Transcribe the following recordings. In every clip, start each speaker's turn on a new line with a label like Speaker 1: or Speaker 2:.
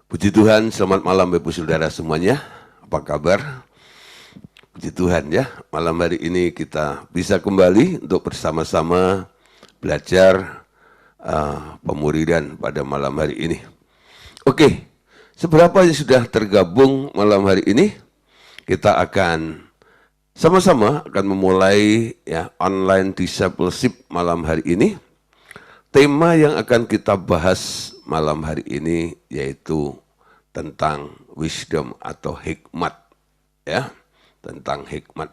Speaker 1: Puji Tuhan, selamat malam Bapak Saudara semuanya. Apa kabar? Puji Tuhan ya, malam hari ini kita bisa kembali untuk bersama-sama belajar pemuridan pada malam hari ini. Oke, seberapa yang sudah tergabung malam hari ini? Kita akan sama-sama akan memulai ya online discipleship malam hari ini. Tema yang akan kita bahas malam hari ini yaitu tentang wisdom atau hikmat, ya, tentang hikmat.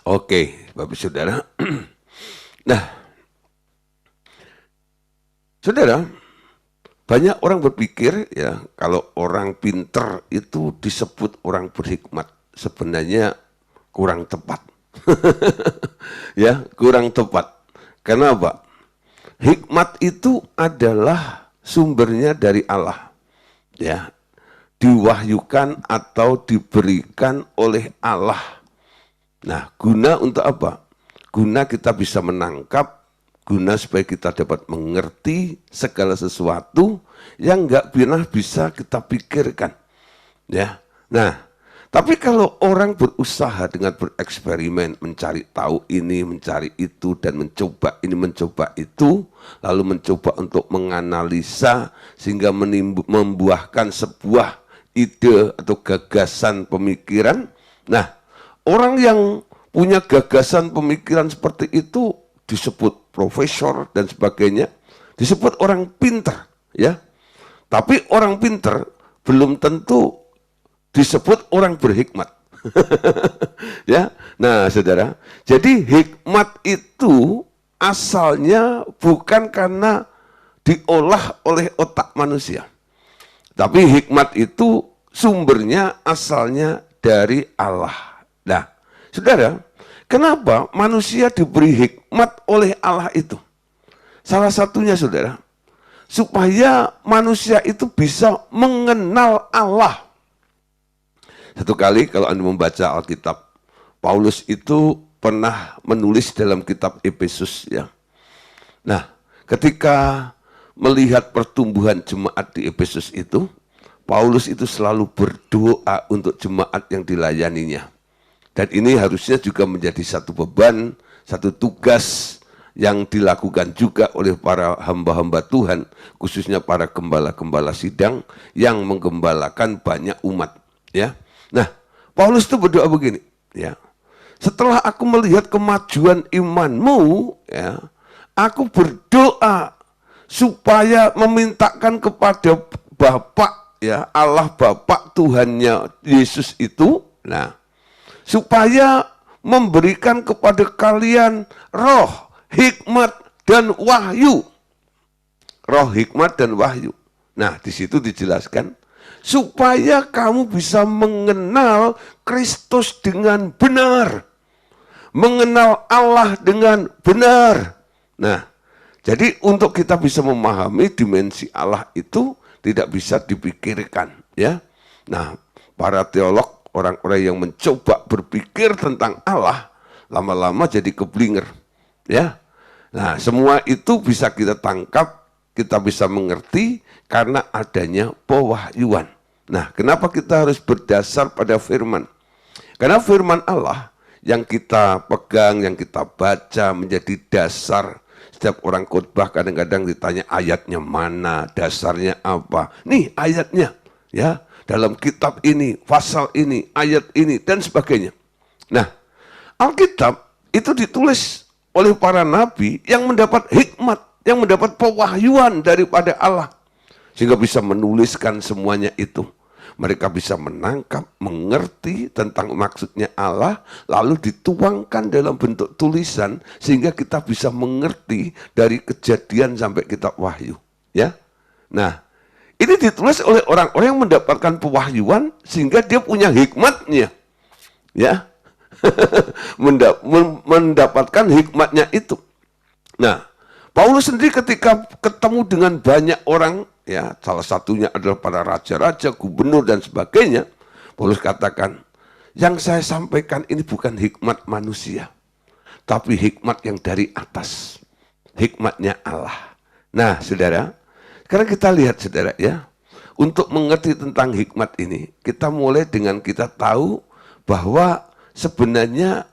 Speaker 1: Oke, Bapak Saudara. Nah, Saudara, banyak orang berpikir ya kalau orang pinter itu disebut orang berhikmat. Sebenarnya kurang tepat. Ya, kurang tepat. Kenapa? Hikmat itu adalah sumbernya dari Allah. Ya, diwahyukan atau diberikan oleh Allah. Nah, guna untuk apa? Guna kita bisa menangkap, guna supaya kita dapat mengerti segala sesuatu yang nggak pernah bisa kita pikirkan. Ya, nah, tapi kalau orang berusaha dengan bereksperimen, mencari tahu ini, mencari itu, dan mencoba ini, mencoba itu, lalu mencoba untuk menganalisa sehingga membuahkan sebuah ide atau gagasan pemikiran. Nah, orang yang punya gagasan pemikiran seperti itu disebut profesor dan sebagainya, disebut orang pintar, ya. Tapi orang pintar belum tentu disebut orang berhikmat. Ya. Nah, Saudara, jadi hikmat itu asalnya bukan karena diolah oleh otak manusia. Tapi hikmat itu sumbernya asalnya dari Allah. Nah, Saudara, kenapa manusia diberi hikmat oleh Allah itu? Salah satunya, Saudara, supaya manusia itu bisa mengenal Allah. Satu kali kalau Anda membaca Alkitab, Paulus itu pernah menulis dalam kitab Efesus ya. Nah, ketika melihat pertumbuhan jemaat di Efesus itu, Paulus itu selalu berdoa untuk jemaat yang dilayaninya. Dan ini harusnya juga menjadi satu beban, satu tugas yang dilakukan juga oleh para hamba-hamba Tuhan, khususnya para gembala-gembala sidang yang menggembalakan banyak umat, ya. Nah, Paulus itu berdoa begini, ya. Setelah aku melihat kemajuan imanmu, ya, aku berdoa supaya memintakan kepada Bapa, ya, Allah Bapa Tuhannya Yesus itu, nah, supaya memberikan kepada kalian roh, hikmat dan wahyu. Roh, hikmat dan wahyu. Nah, di situ dijelaskan supaya kamu bisa mengenal Kristus dengan benar. Mengenal Allah dengan benar. Nah, jadi untuk kita bisa memahami dimensi Allah itu tidak bisa dipikirkan, ya. Nah, para teolog, orang-orang yang mencoba berpikir tentang Allah, lama-lama jadi keblinger, ya. Nah, semua itu bisa kita tangkap, kita bisa mengerti karena adanya pewahyuan. Nah, kenapa kita harus berdasar pada firman? Karena firman Allah yang kita pegang, yang kita baca menjadi dasar. Setiap orang khotbah kadang-kadang ditanya ayatnya mana, dasarnya apa. Nih ayatnya, ya, dalam kitab ini, pasal ini, ayat ini, dan sebagainya. Nah, Alkitab itu ditulis oleh para nabi yang mendapat hikmat, yang mendapat pewahyuan daripada Allah. Sehingga bisa menuliskan semuanya itu. Mereka bisa menangkap, mengerti tentang maksudnya Allah, lalu dituangkan dalam bentuk tulisan, sehingga kita bisa mengerti dari kejadian sampai kitab Wahyu. Ya, nah, ini ditulis oleh orang-orang yang mendapatkan pewahyuan, sehingga dia punya hikmatnya. Ya, mendapatkan hikmatnya itu. Nah, Paulus sendiri ketika ketemu dengan banyak orang, ya, salah satunya adalah para raja-raja, gubernur dan sebagainya, Paulus katakan, yang saya sampaikan ini bukan hikmat manusia, tapi hikmat yang dari atas, hikmatnya Allah. Nah, saudara, sekarang kita lihat, saudara, ya, untuk mengerti tentang hikmat ini, kita mulai dengan kita tahu bahwa sebenarnya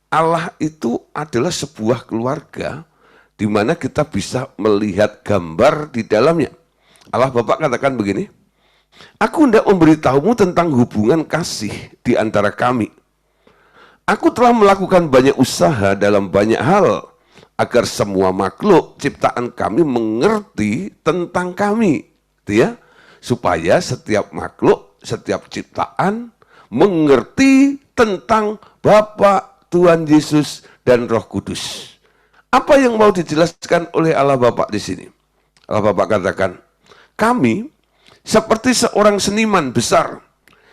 Speaker 1: Allah itu adalah sebuah keluarga di mana kita bisa melihat gambar di dalamnya. Allah Bapa katakan begini, aku hendak memberitahumu tentang hubungan kasih di antara kami. Aku telah melakukan banyak usaha dalam banyak hal agar semua makhluk ciptaan kami mengerti tentang kami. Gitu ya. Supaya setiap makhluk, setiap ciptaan mengerti tentang Bapa, Tuhan Yesus, dan Roh Kudus. Apa yang mau dijelaskan oleh Allah Bapa di sini? Allah Bapa katakan, kami seperti seorang seniman besar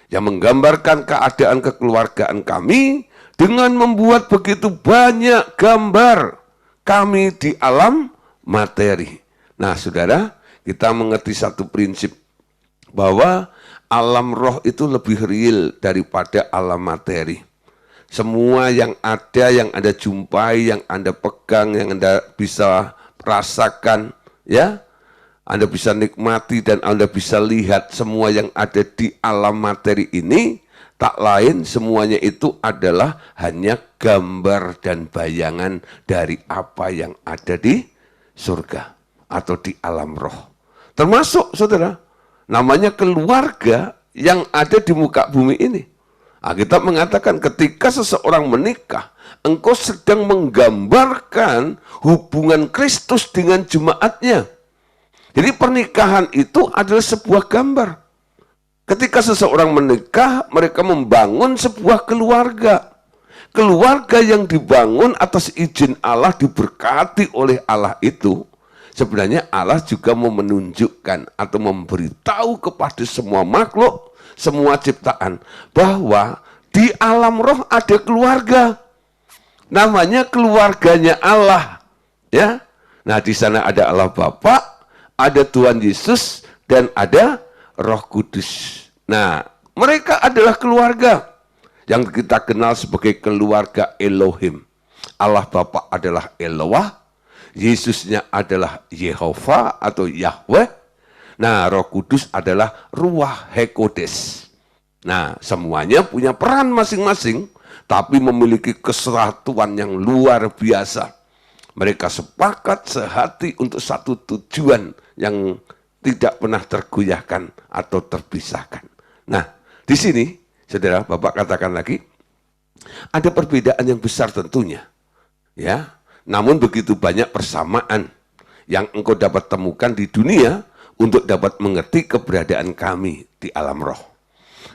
Speaker 1: yang menggambarkan keadaan kekeluargaan kami dengan membuat begitu banyak gambar kami di alam materi. Nah, saudara, kita mengerti satu prinsip bahwa alam roh itu lebih real daripada alam materi. Semua yang Anda jumpai, yang Anda pegang, yang Anda bisa rasakan, ya, Anda bisa nikmati dan Anda bisa lihat semua yang ada di alam materi ini, tak lain semuanya itu adalah hanya gambar dan bayangan dari apa yang ada di surga atau di alam roh. Termasuk, saudara, namanya keluarga yang ada di muka bumi ini. Alkitab mengatakan ketika seseorang menikah, engkau sedang menggambarkan hubungan Kristus dengan jemaatnya. Jadi pernikahan itu adalah sebuah gambar. Ketika seseorang menikah, mereka membangun sebuah keluarga. Keluarga yang dibangun atas izin Allah, diberkati oleh Allah itu, sebenarnya Allah juga mau menunjukkan atau memberitahu kepada semua makhluk, semua ciptaan, bahwa di alam roh ada keluarga. Namanya keluarganya Allah. Ya. Nah, di sana ada Allah Bapa, ada Tuhan Yesus, dan ada Roh Kudus. Nah, mereka adalah keluarga yang kita kenal sebagai keluarga Elohim. Allah Bapa adalah Eloah, Yesusnya adalah Yehova atau Yahweh. Nah, Roh Kudus adalah Ruach HaKodesh. Nah, semuanya punya peran masing-masing, tapi memiliki kesatuan yang luar biasa. Mereka sepakat sehati untuk satu tujuan yang tidak pernah tergoyahkan atau terpisahkan. Nah, di sini, saudara, Bapak katakan lagi, ada perbedaan yang besar tentunya. Ya, namun begitu banyak persamaan yang engkau dapat temukan di dunia untuk dapat mengerti keberadaan kami di alam roh.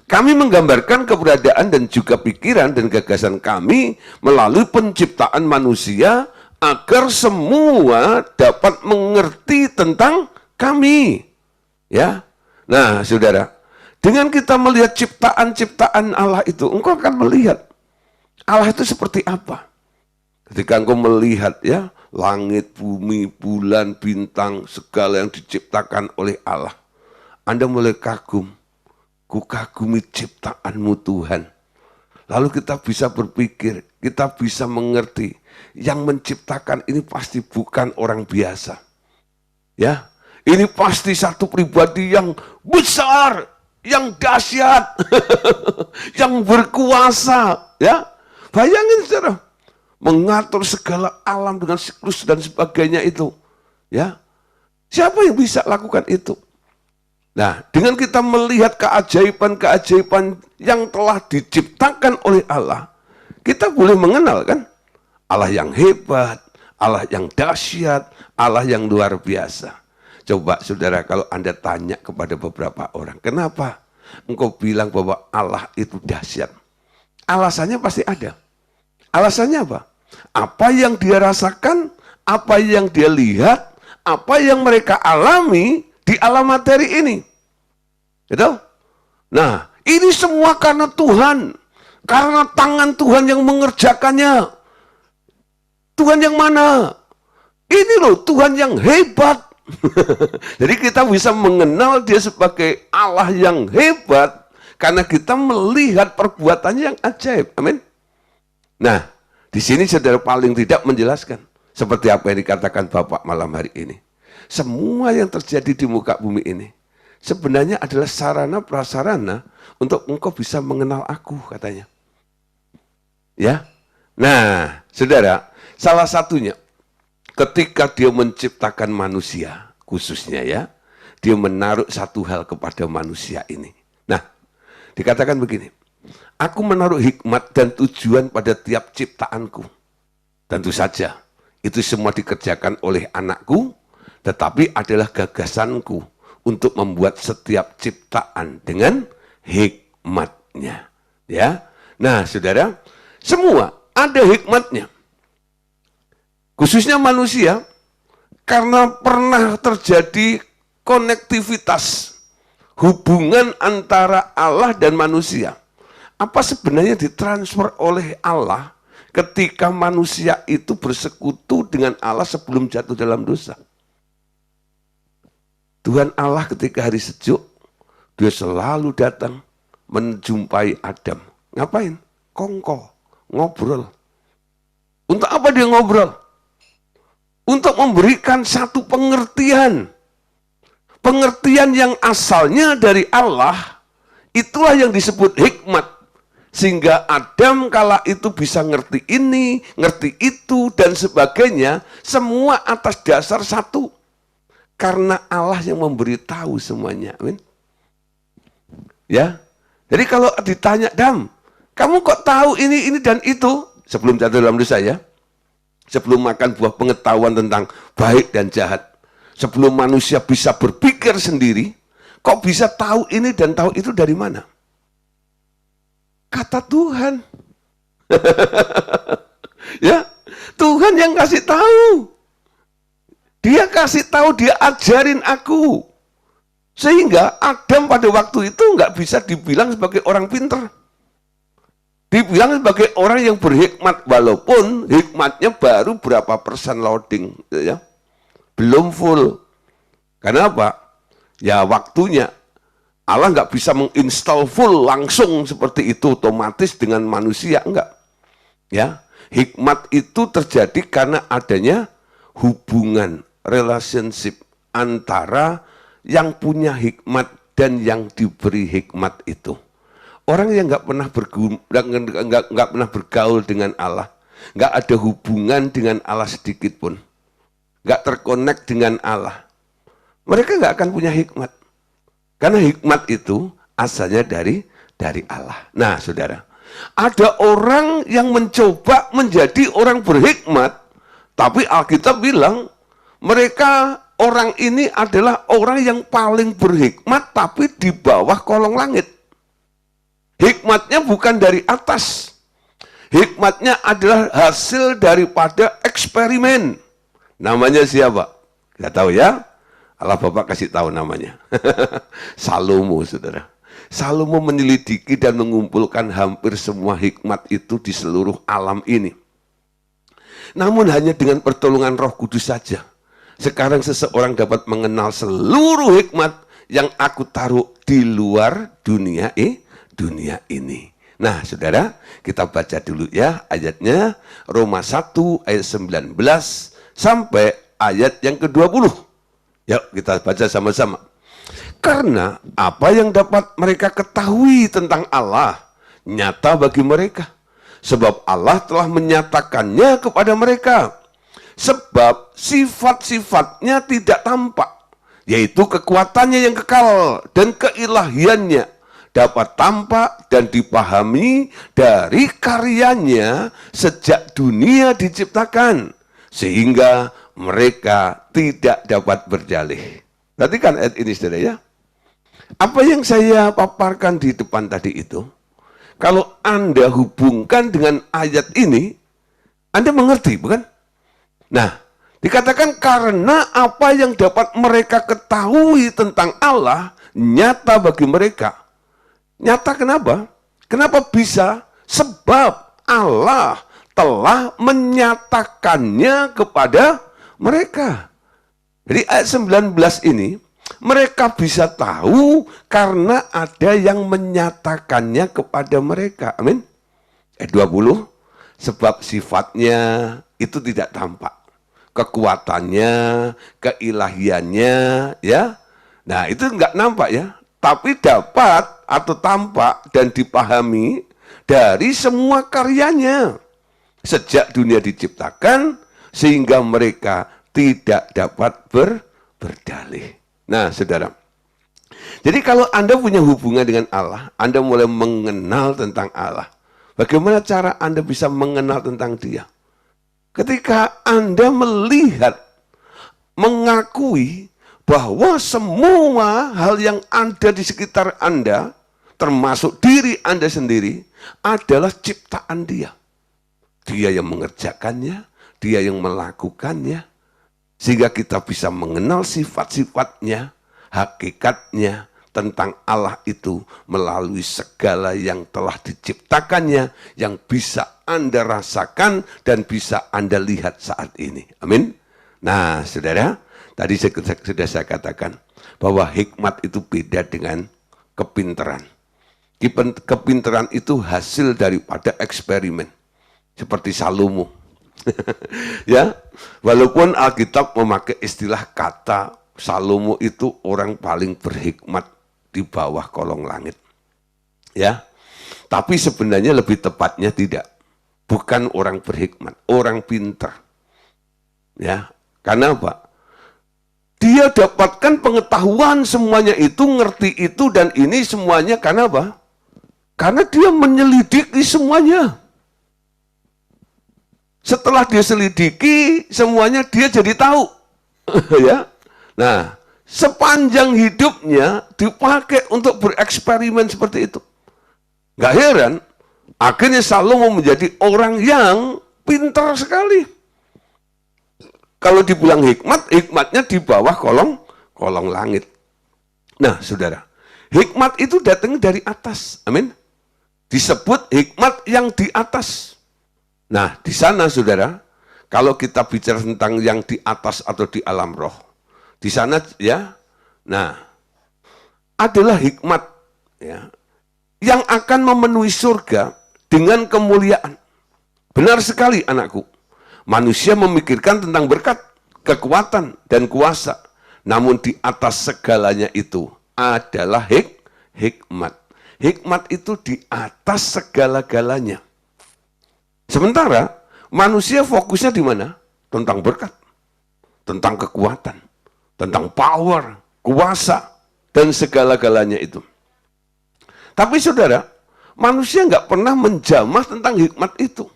Speaker 1: Kami menggambarkan keberadaan dan juga pikiran dan gagasan kami melalui penciptaan manusia agar semua dapat mengerti tentang kami. Ya. Nah, saudara, dengan kita melihat ciptaan-ciptaan Allah itu, engkau akan melihat Allah itu seperti apa. Ketika engkau melihat, ya, langit, bumi, bulan, bintang, segala yang diciptakan oleh Allah, Anda mulai kagum. Ku kagumi ciptaanmu Tuhan. Lalu kita bisa berpikir, kita bisa mengerti, yang menciptakan ini pasti bukan orang biasa. Ya, ini pasti satu pribadi yang besar, yang dahsyat, yang berkuasa. Ya, bayangin saudara, mengatur segala alam dengan siklus dan sebagainya itu. Ya, siapa yang bisa lakukan itu? Nah, dengan kita melihat keajaiban-keajaiban yang telah diciptakan oleh Allah, kita boleh mengenal kan? Allah yang hebat, Allah yang dahsyat, Allah yang luar biasa. Coba saudara, kalau Anda tanya kepada beberapa orang, kenapa engkau bilang bahwa Allah itu dahsyat? Alasannya pasti ada. Alasannya apa? Apa yang dia rasakan, apa yang dia lihat, apa yang mereka alami di alam materi ini. Gitu? Nah, ini semua karena Tuhan. Karena tangan Tuhan yang mengerjakannya. Tuhan yang mana? Ini loh, Tuhan yang hebat. Jadi kita bisa mengenal dia sebagai Allah yang hebat karena kita melihat perbuatannya yang ajaib. Amin. Nah, di sini saudara paling tidak menjelaskan seperti apa yang dikatakan Bapak malam hari ini. Semua yang terjadi di muka bumi ini, sebenarnya adalah sarana prasarana untuk engkau bisa mengenal aku, katanya. Ya. Nah, saudara, salah satunya ketika dia menciptakan manusia, khususnya ya, dia menaruh satu hal kepada manusia ini. Nah, dikatakan begini, aku menaruh hikmat dan tujuan pada tiap ciptaanku. Tentu saja, itu semua dikerjakan oleh anakku, tetapi adalah gagasanku untuk membuat setiap ciptaan dengan hikmatnya. Ya, nah saudara, semua ada hikmatnya. Khususnya manusia, karena pernah terjadi konektivitas hubungan antara Allah dan manusia. Apa sebenarnya ditransfer oleh Allah ketika manusia itu bersekutu dengan Allah sebelum jatuh dalam dosa? Tuhan Allah ketika hari sejuk, dia selalu datang menjumpai Adam. Ngapain? Kongko, ngobrol. Untuk apa dia ngobrol? Untuk memberikan satu pengertian. Pengertian yang asalnya dari Allah, itulah yang disebut hikmat. Sehingga Adam kala itu bisa ngerti ini, ngerti itu, dan sebagainya. Semua atas dasar satu. Karena Allah yang memberitahu semuanya. Amin. Ya. Jadi kalau ditanya, Dam, kamu kok tahu ini dan itu? Sebelum jatuh dalam dosa ya. Sebelum makan buah pengetahuan tentang baik dan jahat. Sebelum manusia bisa berpikir sendiri, kok bisa tahu ini dan tahu itu dari mana? Kata Tuhan. Ya, Tuhan yang kasih tahu. Dia kasih tahu, dia ajarin aku. Sehingga Adam pada waktu itu nggak bisa dibilang sebagai orang pinter. Dibilang sebagai orang yang berhikmat, walaupun hikmatnya baru berapa persen loading, ya. Belum full. Kenapa? Ya waktunya. Allah nggak bisa menginstal full langsung seperti itu otomatis dengan manusia, enggak. Ya, hikmat itu terjadi karena adanya hubungan, relationship antara yang punya hikmat dan yang diberi hikmat itu. Orang yang nggak pernah bergaul dengan Allah, nggak ada hubungan dengan Allah sedikit pun, nggak terkonek dengan Allah, mereka nggak akan punya hikmat. Karena hikmat itu asalnya dari Allah. Nah, saudara, ada orang yang mencoba menjadi orang berhikmat, tapi Alkitab bilang mereka orang ini adalah orang yang paling berhikmat, tapi di bawah kolong langit. Hikmatnya bukan dari atas. Hikmatnya adalah hasil daripada eksperimen. Namanya siapa? Kita tahu ya. Allah Bapak kasih tahu namanya. Salomo, saudara. Salomo menyelidiki dan mengumpulkan hampir semua hikmat itu di seluruh alam ini. Namun hanya dengan pertolongan Roh Kudus saja. Sekarang seseorang dapat mengenal seluruh hikmat yang aku taruh di luar dunia ini. Nah, saudara, kita baca dulu ya ayatnya, Roma 1 ayat 19 sampai ayat yang ke-20. Yuk, kita baca sama-sama. Karena apa yang dapat mereka ketahui tentang Allah nyata bagi mereka. Sebab Allah telah menyatakannya kepada mereka. Sebab sifat-sifatnya tidak tampak, yaitu kekuatannya yang kekal dan keilahiannya dapat tampak dan dipahami dari karyanya sejak dunia diciptakan, sehingga mereka tidak dapat berdalih. Perhatikan ayat ini, saudara ya. Apa yang saya paparkan di depan tadi itu, kalau Anda hubungkan dengan ayat ini, Anda mengerti, bukan? Nah, dikatakan karena apa yang dapat mereka ketahui tentang Allah nyata bagi mereka. Nyata kenapa? Kenapa bisa? Sebab Allah telah menyatakannya kepada mereka. Jadi ayat 19 ini, mereka bisa tahu karena ada yang menyatakannya kepada mereka. Amin. Ayat 20, sebab sifatnya itu tidak tampak. Kekuatannya, keilahiannya, ya. Nah, itu nggak nampak ya, tapi dapat atau tampak dan dipahami dari semua karyanya. Sejak dunia diciptakan, sehingga mereka tidak dapat berdalih. Nah, saudara, jadi kalau Anda punya hubungan dengan Allah, Anda mulai mengenal tentang Allah. Bagaimana cara Anda bisa mengenal tentang Dia? Ketika Anda melihat, mengakui bahwa semua hal yang ada di sekitar Anda, termasuk diri Anda sendiri, adalah ciptaan Dia. Dia yang mengerjakannya, Dia yang melakukannya, sehingga kita bisa mengenal sifat-sifatnya, hakikatnya tentang Allah itu melalui segala yang telah diciptakannya, yang bisa Anda rasakan dan bisa Anda lihat saat ini. Amin. Nah, saudara, tadi sudah saya katakan bahwa hikmat itu beda dengan kepintaran. Kepintaran itu hasil daripada eksperimen. Seperti Salomo. Ya, walaupun Alkitab memakai istilah kata Salomo itu orang paling berhikmat di bawah kolong langit. Ya. Tapi sebenarnya lebih tepatnya tidak. Bukan orang berhikmat, orang pintar. Ya. Karena apa? Dia dapatkan pengetahuan semuanya itu, ngerti itu dan ini semuanya karena apa? Karena dia menyelidiki semuanya. Setelah dia selidiki, semuanya dia jadi tahu. Ya. Nah, sepanjang hidupnya dipakai untuk bereksperimen seperti itu. Gak heran, akhirnya Salomo menjadi orang yang pintar sekali. Kalau dibilang hikmat, hikmatnya di bawah kolong langit. Nah, saudara, hikmat itu datang dari atas. Amin. Disebut hikmat yang di atas. Nah, di sana saudara, kalau kita bicara tentang yang di atas atau di alam roh, di sana ya, nah, adalah hikmat ya, yang akan memenuhi surga dengan kemuliaan. Benar sekali anakku, manusia memikirkan tentang berkat, kekuatan, dan kuasa. Namun di atas segalanya itu adalah hikmat. Hikmat itu di atas segala-galanya. Sementara manusia fokusnya di mana? Tentang berkat, tentang kekuatan, tentang power, kuasa, dan segala-galanya itu. Tapi saudara, manusia nggak pernah menjamah tentang hikmat itu.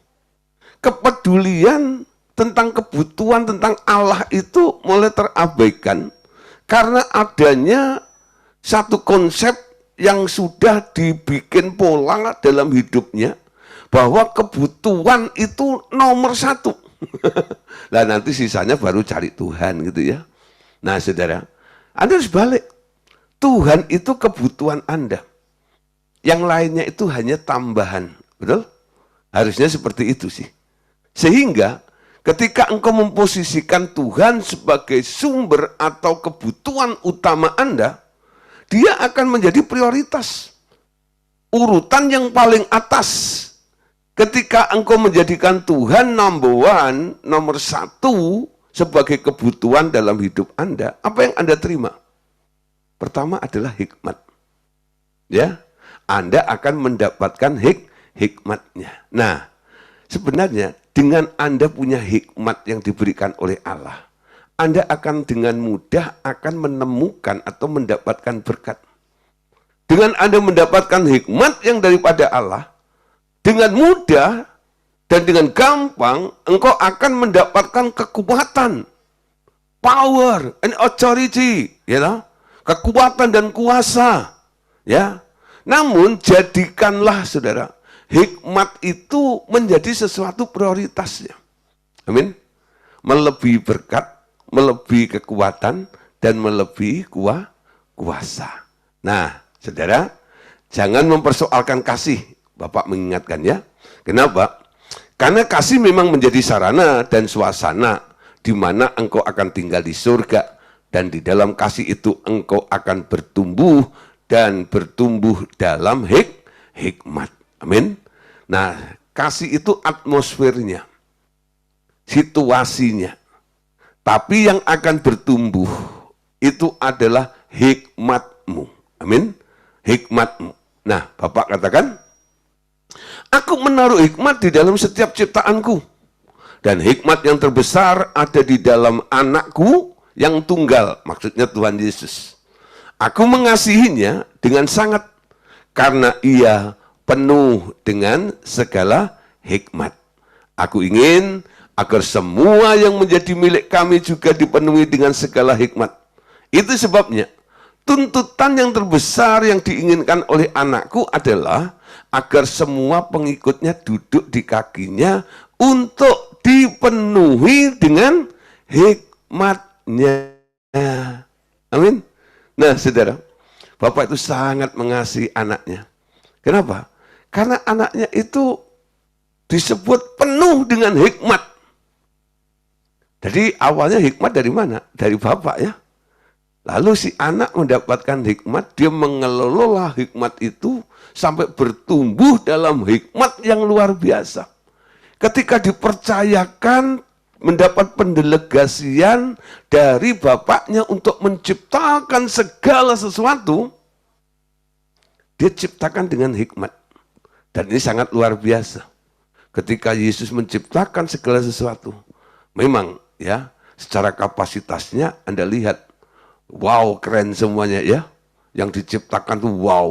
Speaker 1: Kepedulian tentang kebutuhan, tentang Allah itu mulai terabaikan karena adanya satu konsep yang sudah dibikin pola dalam hidupnya, bahwa kebutuhan itu nomor satu. Nah, nanti sisanya baru cari Tuhan gitu ya. Nah, saudara, Anda harus balik. Tuhan itu kebutuhan Anda. Yang lainnya itu hanya tambahan. Betul? Harusnya seperti itu sih. Sehingga ketika engkau memposisikan Tuhan sebagai sumber atau kebutuhan utama Anda, Dia akan menjadi prioritas. Urutan yang paling atas. Ketika engkau menjadikan Tuhan number one, nomor satu sebagai kebutuhan dalam hidup Anda, apa yang Anda terima? Pertama adalah hikmat. Ya, Anda akan mendapatkan hikmatnya. Nah, sebenarnya dengan Anda punya hikmat yang diberikan oleh Allah, Anda akan dengan mudah akan menemukan atau mendapatkan berkat. Dengan Anda mendapatkan hikmat yang daripada Allah, dengan mudah dan dengan gampang engkau akan mendapatkan kekuatan, power and authority, ya know? Kekuatan dan kuasa, ya. Namun jadikanlah saudara, hikmat itu menjadi sesuatu prioritasnya. Amin. Melebihi berkat, melebihi kekuatan, dan melebihi kuasa. Nah, saudara, jangan mempersoalkan kasih. Bapak mengingatkan ya. Kenapa? Karena kasih memang menjadi sarana dan suasana di mana engkau akan tinggal di surga. Dan di dalam kasih itu engkau akan bertumbuh dan bertumbuh dalam hikmat. Amin. Nah, kasih itu atmosfernya, situasinya. Tapi yang akan bertumbuh itu adalah hikmatmu. Amin. Hikmatmu. Nah, Bapak katakan, aku menaruh hikmat di dalam setiap ciptaanku. Dan hikmat yang terbesar ada di dalam anakku yang tunggal. Maksudnya Tuhan Yesus. Aku mengasihinya dengan sangat karena ia penuh dengan segala hikmat. Aku ingin agar semua yang menjadi milik kami juga dipenuhi dengan segala hikmat. Itu sebabnya tuntutan yang terbesar yang diinginkan oleh anakku adalah agar semua pengikutnya duduk di kakinya untuk dipenuhi dengan hikmatnya. Amin. Nah, saudara, Bapak itu sangat mengasihi anaknya. Kenapa? Karena anaknya itu disebut penuh dengan hikmat. Jadi awalnya hikmat dari mana? Dari Bapak ya. Lalu si anak mendapatkan hikmat, dia mengelola hikmat itu sampai bertumbuh dalam hikmat yang luar biasa. Ketika dipercayakan mendapat pendelegasian dari bapaknya untuk menciptakan segala sesuatu, dia ciptakan dengan hikmat. Dan ini sangat luar biasa. Ketika Yesus menciptakan segala sesuatu, memang ya, secara kapasitasnya Anda lihat, wow, keren semuanya ya. Yang diciptakan tuh wow,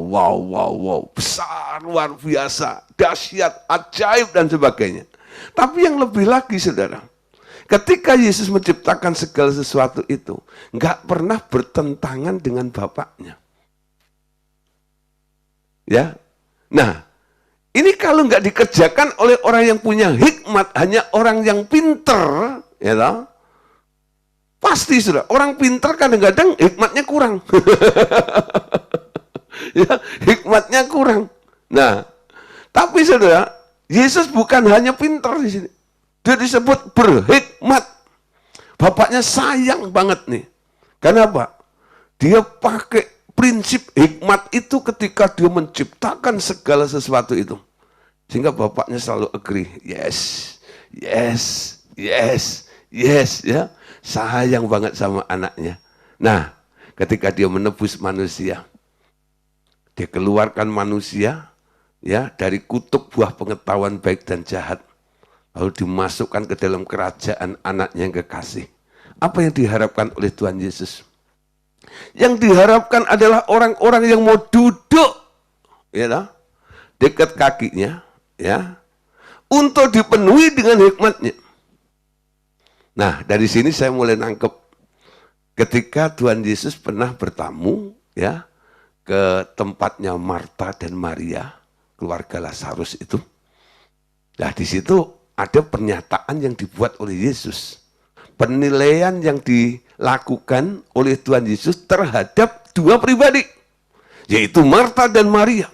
Speaker 1: besar, luar biasa, dahsyat, ajaib dan sebagainya. Tapi yang lebih lagi, saudara, ketika Yesus menciptakan segala sesuatu itu, nggak pernah bertentangan dengan Bapaknya. Ya, nah, ini kalau nggak dikerjakan oleh orang yang punya hikmat, hanya orang yang pinter, ya toh, pasti sudah orang pinter kadang-kadang hikmatnya kurang. Ya, hikmatnya kurang. Nah, tapi saudara, Yesus bukan hanya pinter di sini. Dia disebut berhikmat. Bapaknya sayang banget nih. Kenapa? Dia pakai prinsip hikmat itu ketika dia menciptakan segala sesuatu itu. Sehingga bapaknya selalu agree. Yes, ya. Sayang banget sama anaknya. Nah, ketika dia menebus manusia, dia keluarkan manusia ya dari kutub buah pengetahuan baik dan jahat. Lalu dimasukkan ke dalam kerajaan anaknya yang kekasih. Apa yang diharapkan oleh Tuhan Yesus? Yang diharapkan adalah orang-orang yang mau duduk ya, dekat kakinya, ya, untuk dipenuhi dengan hikmatnya. Nah, dari sini saya mulai nangkep ketika Tuhan Yesus pernah bertamu ya ke tempatnya Marta dan Maria, keluarga Lazarus itu. Nah, di situ ada pernyataan yang dibuat oleh Yesus. Penilaian yang dilakukan oleh Tuhan Yesus terhadap dua pribadi, yaitu Marta dan Maria.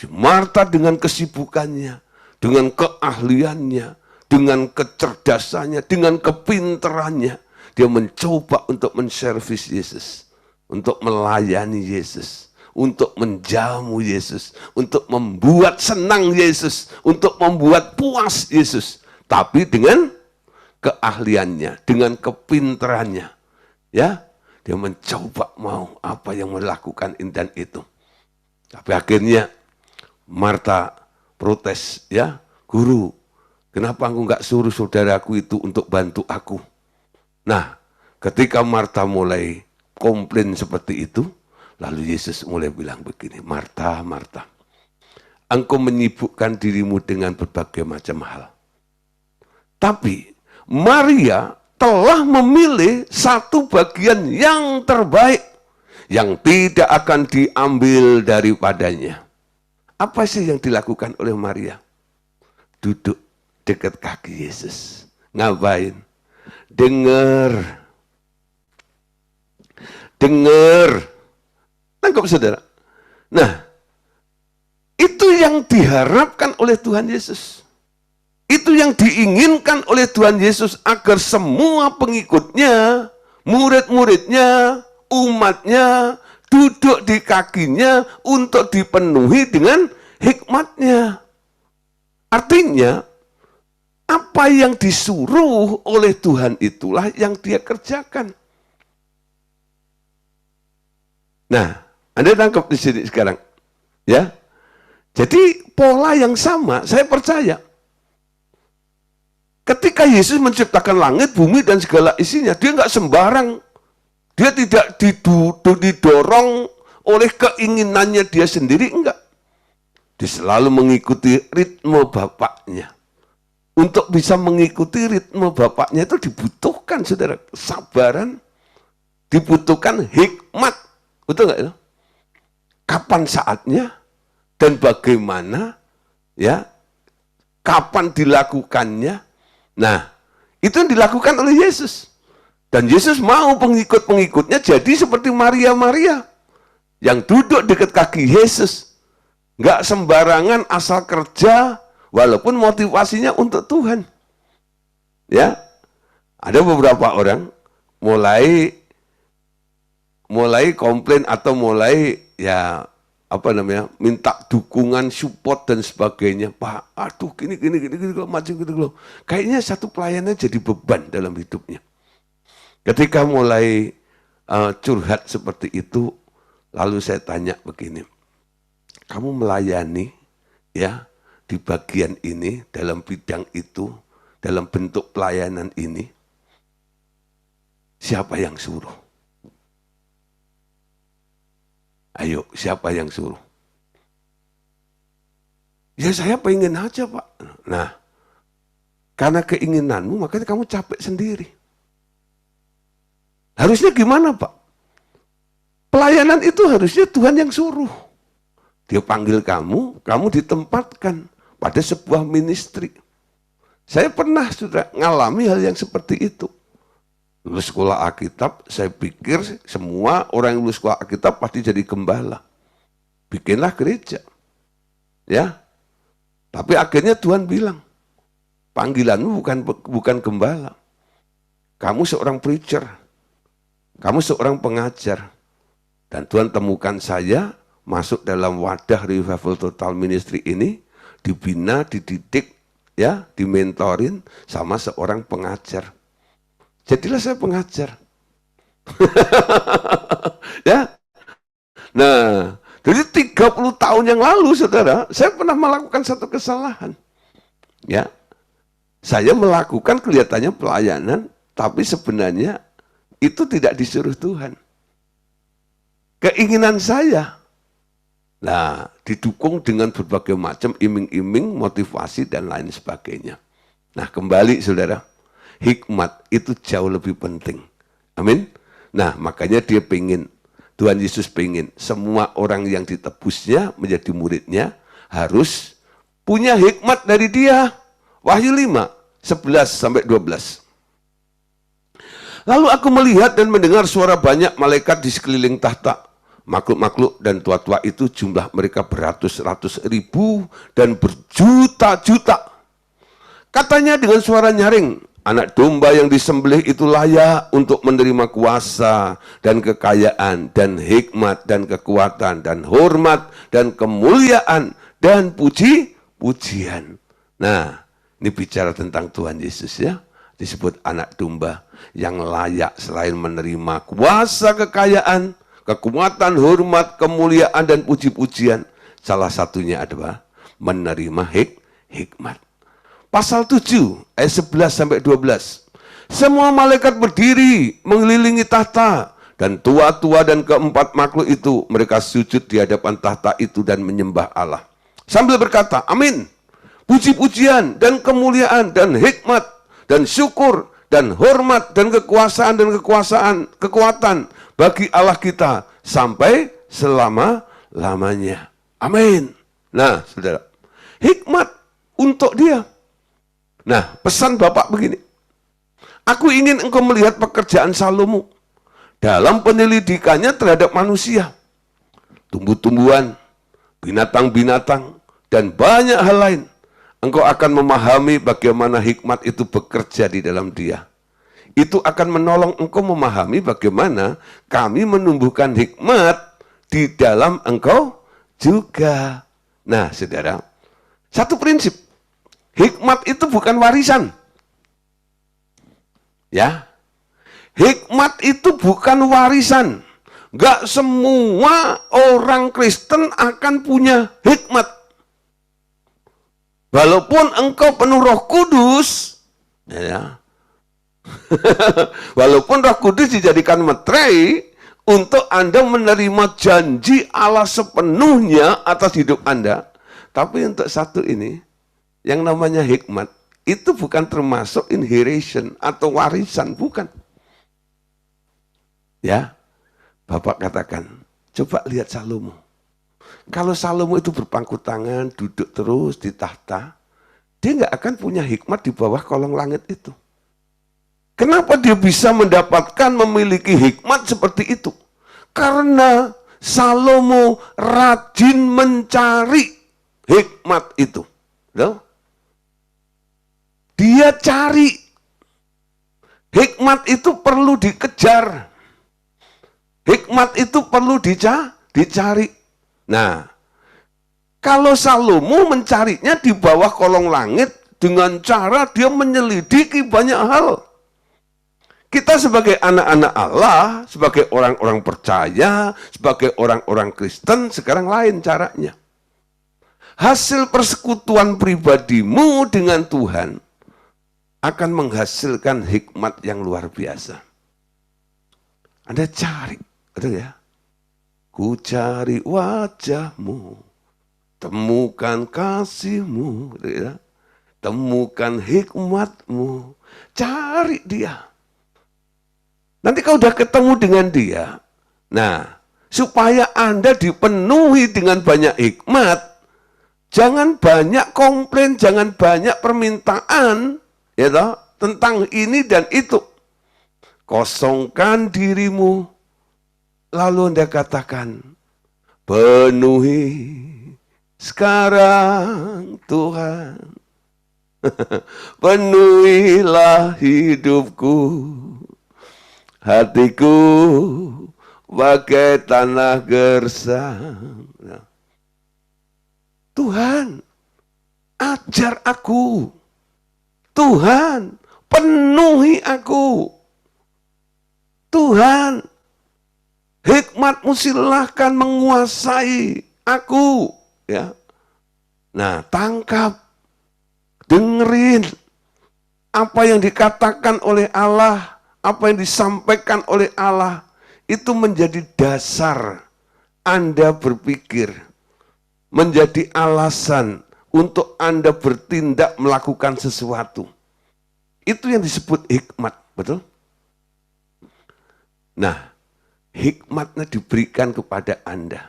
Speaker 1: Marta dengan kesibukannya, dengan keahliannya, dengan kecerdasannya, dengan kepinterannya, dia mencoba untuk menservis Yesus, untuk melayani Yesus, untuk menjamu Yesus, untuk membuat senang Yesus, untuk membuat puas Yesus, tapi dengan keahliannya, dengan kepinterannya, ya, dia mencoba mau apa yang melakukan ini dan itu. Tapi akhirnya Marta protes, ya, guru, kenapa aku nggak suruh saudaraku itu untuk bantu aku? Nah, ketika Marta mulai komplain seperti itu, lalu Yesus mulai bilang begini, Marta, Marta, engkau menyibukkan dirimu dengan berbagai macam hal. Tapi Maria telah memilih satu bagian yang terbaik, yang tidak akan diambil daripadanya. Apa sih yang dilakukan oleh Maria? Duduk dekat kaki Yesus. Ngapain? Dengar. Tangkap saudara. Nah, itu yang diharapkan oleh Tuhan Yesus. Itu yang diinginkan oleh Tuhan Yesus agar semua pengikutnya, murid-muridnya, umatnya, duduk di kakinya untuk dipenuhi dengan hikmatnya. Artinya, apa yang disuruh oleh Tuhan itulah yang dia kerjakan. Nah, Anda tangkap di sini sekarang. Ya. Jadi pola yang sama, saya percaya. Ketika Yesus menciptakan langit, bumi, dan segala isinya, dia nggak sembarang. Dia tidak didorong oleh keinginannya dia sendiri, enggak. Dia selalu mengikuti ritme Bapaknya. Untuk bisa mengikuti ritme Bapaknya itu dibutuhkan, saudara, kesabaran, dibutuhkan hikmat. Betul nggak itu? Kapan saatnya dan bagaimana, ya, kapan dilakukannya. Nah, itu yang dilakukan oleh Yesus. Dan Yesus mau pengikut-pengikutnya jadi seperti Maria-Maria yang duduk dekat kaki Yesus. Nggak sembarangan asal kerja, walaupun motivasinya untuk Tuhan. Ya, ada beberapa orang mulai komplain atau mulai ya apa namanya, minta dukungan, support dan sebagainya. Pak, aduh gini macam gitu loh. Kayaknya satu pelayannya jadi beban dalam hidupnya. Ketika mulai curhat seperti itu, lalu saya tanya begini, kamu melayani ya di bagian ini, dalam bidang itu, dalam bentuk pelayanan ini, siapa yang suruh? Ayo, siapa yang suruh? Ya saya pengen aja, Pak. Nah, karena keinginanmu, makanya kamu capek sendiri. Harusnya gimana, Pak? Pelayanan itu harusnya Tuhan yang suruh. Dia panggil kamu ditempatkan pada sebuah ministry. Saya pernah sudah ngalami hal yang seperti itu. Lulus sekolah Alkitab, saya pikir semua orang yang lulus sekolah Alkitab pasti jadi gembala. Bikinlah gereja. Ya. Tapi akhirnya Tuhan bilang, panggilanmu bukan gembala. Kamu seorang preacher. Kamu seorang pengajar. Dan Tuhan temukan saya masuk dalam wadah Revival Total Ministry ini, dibina, dididik, ya, dimentorin sama seorang pengajar. Jadilah saya pengajar. Ya. Nah, jadi 30 tahun yang lalu, saudara, saya pernah melakukan satu kesalahan. Ya. Saya melakukan kelihatannya pelayanan, tapi sebenarnya itu tidak disuruh Tuhan. Keinginan saya. Nah, didukung dengan berbagai macam iming-iming, motivasi, dan lain sebagainya. Nah, kembali saudara, hikmat itu jauh lebih penting. Amin. Nah, makanya dia pengen, Tuhan Yesus pengen semua orang yang ditebusnya menjadi muridnya harus punya hikmat dari dia. Wahyu 5, 11-12. Lalu aku melihat dan mendengar suara banyak malaikat di sekeliling tahta. Makhluk-makhluk dan tua-tua itu jumlah mereka beratus-ratus ribu dan berjuta-juta. Katanya dengan suara nyaring, anak domba yang disembelih itu layak untuk menerima kuasa dan kekayaan dan hikmat dan kekuatan dan hormat dan kemuliaan dan puji-pujian. Nah, ini bicara tentang Tuhan Yesus ya. Disebut anak domba yang layak selain menerima kuasa, kekayaan, kekuatan, hormat, kemuliaan, dan puji-pujian. Salah satunya adalah menerima hikmat. Pasal 7, ayat 11-12. Semua malaikat berdiri mengelilingi tahta, dan tua-tua dan keempat makhluk itu, mereka sujud di hadapan tahta itu dan menyembah Allah. Sambil berkata, amin. Puji-pujian dan kemuliaan dan hikmat dan syukur dan hormat dan kekuasaan kekuatan bagi Allah kita sampai selama-lamanya. Amin. Nah, saudara, hikmat untuk dia. Nah, pesan Bapak begini. Aku ingin engkau melihat pekerjaan Salomo dalam penyelidikannya terhadap manusia, tumbuh-tumbuhan, binatang-binatang, dan banyak hal lain. Engkau akan memahami bagaimana hikmat itu bekerja di dalam dia. Itu akan menolong engkau memahami bagaimana kami menumbuhkan hikmat di dalam engkau juga. Nah, saudara, satu prinsip. Hikmat itu bukan warisan. Ya. Hikmat itu bukan warisan. Gak semua orang Kristen akan punya hikmat. Walaupun engkau penuh Roh Kudus, ya, walaupun Roh Kudus dijadikan meterai untuk Anda menerima janji Allah sepenuhnya atas hidup Anda, tapi untuk satu ini, yang namanya hikmat, itu bukan termasuk inheritance atau warisan, bukan. Ya, Bapak katakan, coba lihat Salomo. Kalau Salomo itu berpangku tangan, duduk terus di tahta, dia nggak akan punya hikmat di bawah kolong langit itu. Kenapa dia bisa mendapatkan, memiliki hikmat seperti itu? Karena Salomo rajin mencari hikmat itu. Dia cari. Hikmat itu perlu dikejar. Hikmat itu perlu dicari. Nah, kalau Salomo mencarinya di bawah kolong langit dengan cara dia menyelidiki banyak hal. Kita sebagai anak-anak Allah, sebagai orang-orang percaya, sebagai orang-orang Kristen, sekarang lain caranya. Hasil persekutuan pribadimu dengan Tuhan akan menghasilkan hikmat yang luar biasa. Anda cari, betul ya? Ku cari wajahmu, temukan kasihmu, betul ya? Temukan hikmatmu, cari dia. Nanti kalau udah ketemu dengan dia, nah, supaya Anda dipenuhi dengan banyak hikmat, jangan banyak komplain, jangan banyak permintaan, ya toh, tentang ini dan itu. Kosongkan dirimu, lalu Anda katakan, penuhi sekarang Tuhan, penuhilah hidupku, hatiku bagai tanah gersang. Tuhan, ajar aku. Tuhan, penuhi aku. Tuhan, hikmat-Mu silahkan menguasai aku. Ya. Nah, tangkap, dengerin apa yang dikatakan oleh Allah, apa yang disampaikan oleh Allah, itu menjadi dasar Anda berpikir, menjadi alasan untuk Anda bertindak melakukan sesuatu. Itu yang disebut hikmat, betul? Nah, hikmatnya diberikan kepada Anda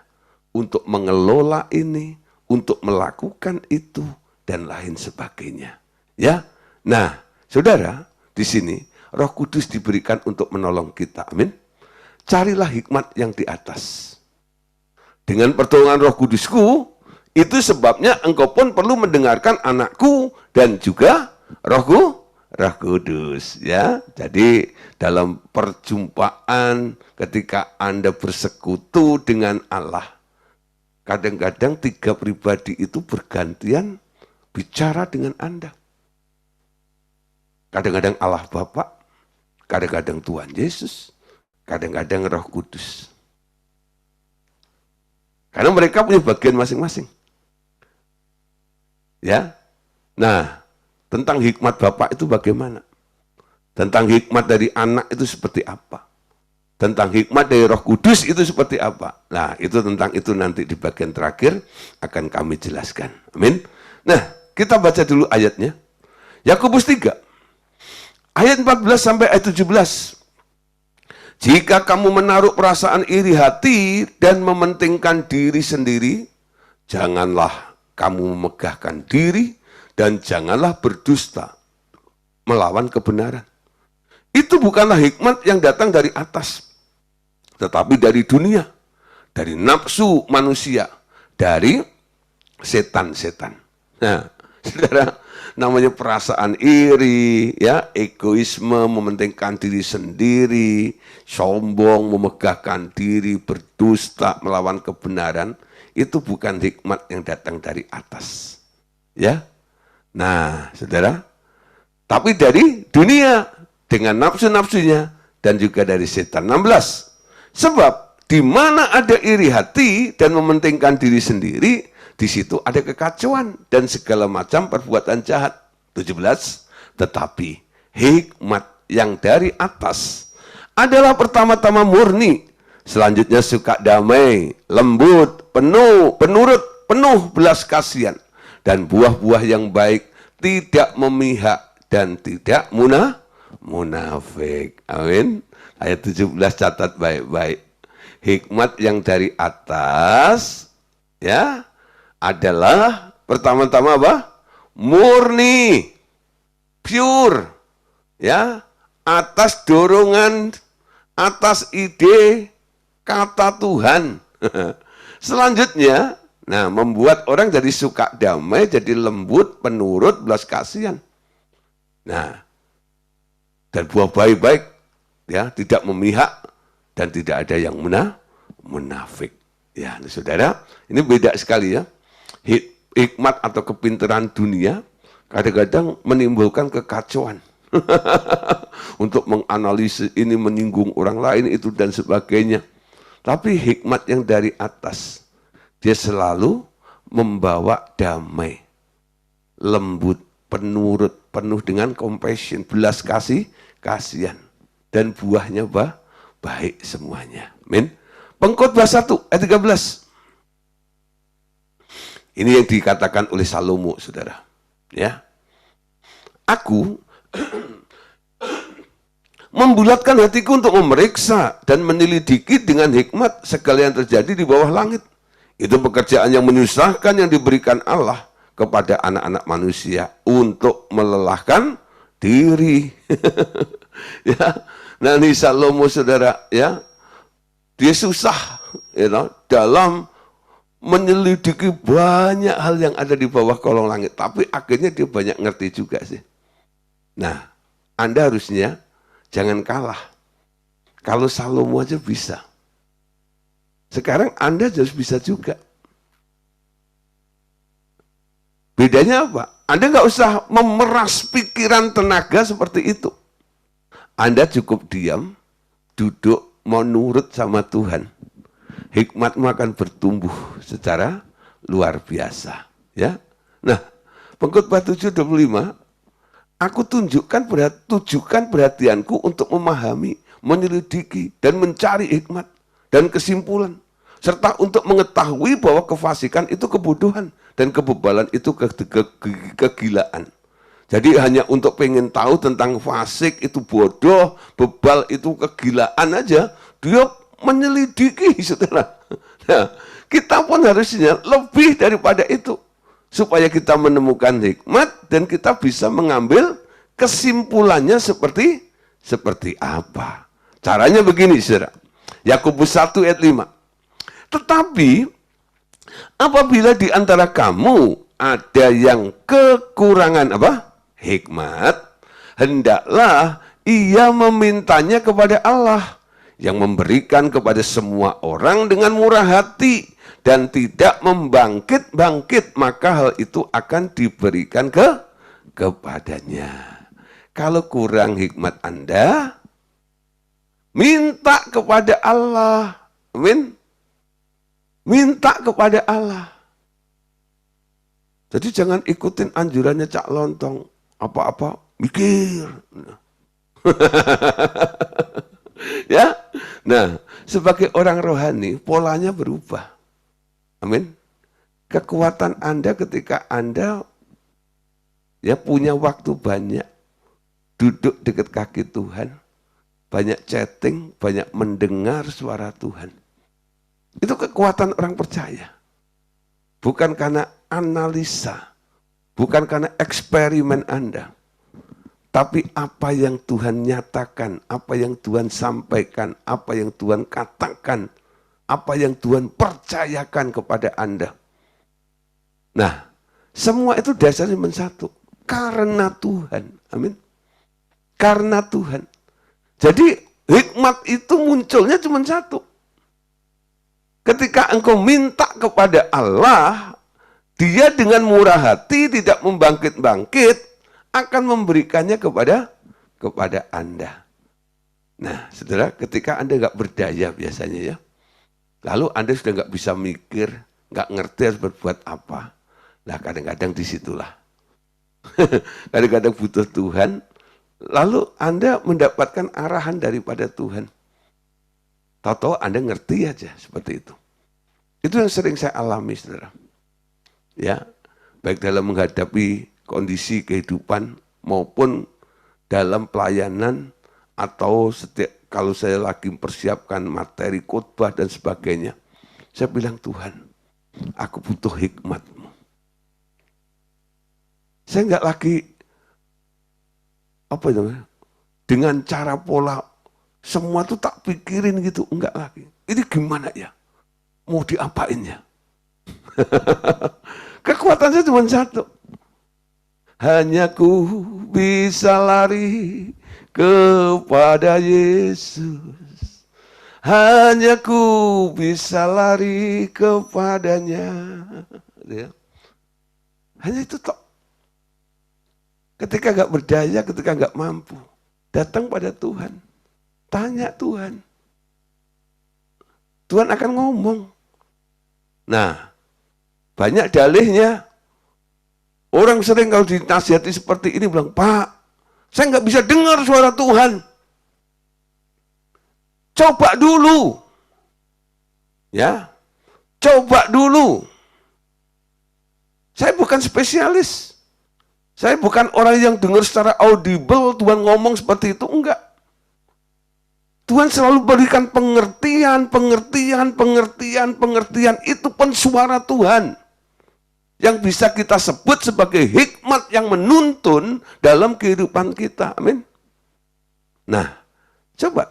Speaker 1: untuk mengelola ini, untuk melakukan itu, dan lain sebagainya. Ya, nah, saudara, di sini Roh Kudus diberikan untuk menolong kita. Amin. Carilah hikmat yang di atas. Dengan pertolongan Roh Kudusku, itu sebabnya engkau pun perlu mendengarkan anakku dan juga Roh Kudus, ya. Jadi dalam perjumpaan ketika Anda bersekutu dengan Allah, kadang-kadang tiga pribadi itu bergantian bicara dengan Anda. Kadang-kadang Allah Bapa, kadang-kadang Tuhan Yesus, kadang-kadang Roh Kudus. Karena mereka punya bagian masing-masing. Ya. Nah, tentang hikmat Bapak itu bagaimana? Tentang hikmat dari anak itu seperti apa? Tentang hikmat dari Roh Kudus itu seperti apa? Nah, itu tentang itu nanti di bagian terakhir akan kami jelaskan. Amin. Nah, kita baca dulu ayatnya. Yakobus 3 ayat 14 sampai ayat 17. Jika kamu menaruh perasaan iri hati dan mementingkan diri sendiri, janganlah kamu memegahkan diri dan janganlah berdusta melawan kebenaran. Itu bukanlah hikmat yang datang dari atas, tetapi dari dunia, dari nafsu manusia, dari setan-setan. Nah, saudara, namanya perasaan iri, ya, egoisme, mementingkan diri sendiri, sombong, memegahkan diri, berdusta, melawan kebenaran, itu bukan hikmat yang datang dari atas. Ya. Nah, saudara, tapi dari dunia dengan nafsu-nafsunya dan juga dari setan. 16. Sebab di mana ada iri hati dan mementingkan diri sendiri, di situ ada kekacauan dan segala macam perbuatan jahat. 17. Tetapi hikmat yang dari atas adalah pertama-tama murni, selanjutnya suka damai, lembut, penurut, penuh belas kasihan, dan buah-buah yang baik, tidak memihak dan tidak munafik. Amin. Ayat 17 catat baik-baik. Hikmat yang dari atas ya adalah pertama-tama apa? Murni, pure, ya, atas dorongan, atas ide kata Tuhan. Selanjutnya, nah, membuat orang jadi suka damai, jadi lembut, penurut, belas kasihan. Nah, dan buah baik-baik, ya, tidak memihak dan tidak ada yang munafik. Ya, saudara, ini beda sekali ya. Hikmat atau kepintaran dunia kadang-kadang menimbulkan kekacauan. Untuk menganalisis ini, menyinggung orang lain, itu dan sebagainya. Tapi hikmat yang dari atas, dia selalu membawa damai, lembut, penurut, penuh dengan compassion, belas kasihan. Dan buahnya baik semuanya. Amin. Pengkhotbah 1 ayat 13. Ini yang dikatakan oleh Salomo, saudara. Ya, aku membulatkan hatiku untuk memeriksa dan menyelidiki dengan hikmat segala yang terjadi di bawah langit. Itu pekerjaan yang menyusahkan yang diberikan Allah kepada anak-anak manusia untuk melelahkan diri. Ya, nah ini Salomo, saudara, ya, dia susah, dalam menyelidiki banyak hal yang ada di bawah kolong langit. Tapi akhirnya dia banyak ngerti juga sih. Nah, Anda harusnya jangan kalah. Kalau Salomo aja bisa, sekarang Anda harus bisa juga. Bedanya apa? Anda nggak usah memeras pikiran tenaga seperti itu. Anda cukup diam, duduk, mau nurut sama Tuhan. Hikmatmu akan bertumbuh secara luar biasa. Ya, nah, Pengkhotbah 7:25, aku tujukan perhatianku untuk memahami, menyelidiki, dan mencari hikmat dan kesimpulan, serta untuk mengetahui bahwa kefasikan itu kebodohan dan kebebalan itu kegilaan. Jadi hanya untuk pengen tahu tentang fasik itu bodoh, bebal itu kegilaan aja, dia menyelidiki, saudara. Nah, kita pun harusnya lebih daripada itu, supaya kita menemukan hikmat dan kita bisa mengambil kesimpulannya seperti apa. Caranya begini, saudara. Yakobus 1 ayat 5. Tetapi apabila di antara kamu ada yang kekurangan hikmat, hendaklah ia memintanya kepada Allah, yang memberikan kepada semua orang dengan murah hati dan tidak membangkit-bangkit, maka hal itu akan diberikan kepadanya. Kalau kurang hikmat Anda, minta kepada Allah. Amin. Minta kepada Allah. Jadi jangan ikutin anjurannya Cak Lontong. Apa-apa, mikir. Ya, nah, sebagai orang rohani, polanya berubah. Amin. Kekuatan Anda ketika Anda ya punya waktu banyak, duduk dekat kaki Tuhan, banyak chatting, banyak mendengar suara Tuhan. Itu kekuatan orang percaya. Bukan karena analisa, bukan karena eksperimen Anda. Tapi apa yang Tuhan nyatakan, apa yang Tuhan sampaikan, apa yang Tuhan katakan, apa yang Tuhan percayakan kepada Anda. Nah, semua itu dasarnya cuma satu. Karena Tuhan. Amin. Karena Tuhan. Jadi hikmat itu munculnya cuma satu. Ketika engkau minta kepada Allah, Dia dengan murah hati, tidak membangkit-bangkit, akan memberikannya kepada Anda. Nah, saudara, ketika Anda nggak berdaya biasanya ya, Lalu Anda sudah nggak bisa mikir, nggak ngerti harus berbuat apa. Nah kadang-kadang disitulah. Kadang-kadang butuh Tuhan, lalu Anda mendapatkan arahan daripada Tuhan. Tahu-tahu Anda ngerti aja seperti itu. Itu yang sering saya alami, saudara. Ya, baik dalam menghadapi kondisi kehidupan maupun dalam pelayanan atau kalau saya lagi mempersiapkan materi khotbah dan sebagainya. Saya bilang, Tuhan, aku butuh hikmat-Mu. Saya nggak lagi dengan cara pola semua tuh tak pikirin gitu, enggak lagi. Ini gimana ya? Mau diapain ya? Kekuatan saya cuma satu. Hanya ku bisa lari kepada Yesus. Hanya ku bisa lari kepadanya. Hanya itu tok. Ketika nggak berdaya, ketika nggak mampu, datang pada Tuhan. Tanya Tuhan. Tuhan akan ngomong. Nah, banyak dalihnya. Orang sering kalau dinasihati seperti ini bilang, Pak, saya nggak bisa dengar suara Tuhan. Coba dulu. Ya, coba dulu. Saya bukan spesialis. Saya bukan orang yang dengar secara audible Tuhan ngomong seperti itu, enggak. Tuhan selalu berikan pengertian. Itu pun suara Tuhan. Yang bisa kita sebut sebagai hikmat yang menuntun dalam kehidupan kita. Amin. Nah, coba.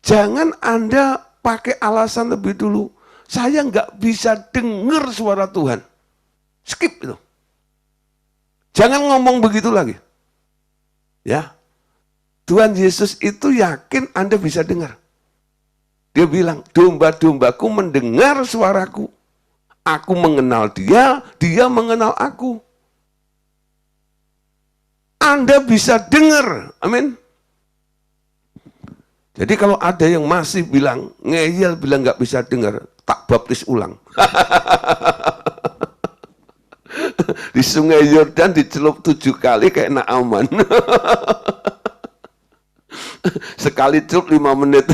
Speaker 1: Jangan Anda pakai alasan lebih dulu. Saya nggak bisa dengar suara Tuhan. Skip itu. Jangan ngomong begitu lagi. Ya. Tuhan Yesus itu yakin Anda bisa dengar. Dia bilang, domba-dombaku mendengar suaraku. Aku mengenal dia, dia mengenal aku. Anda bisa dengar. Amin. Jadi kalau ada yang masih bilang, ngeyel bilang nggak bisa dengar, tak baptis ulang. Di sungai Yordan dicelup 7 kali kayak Naaman. Sekali celup 5 menit.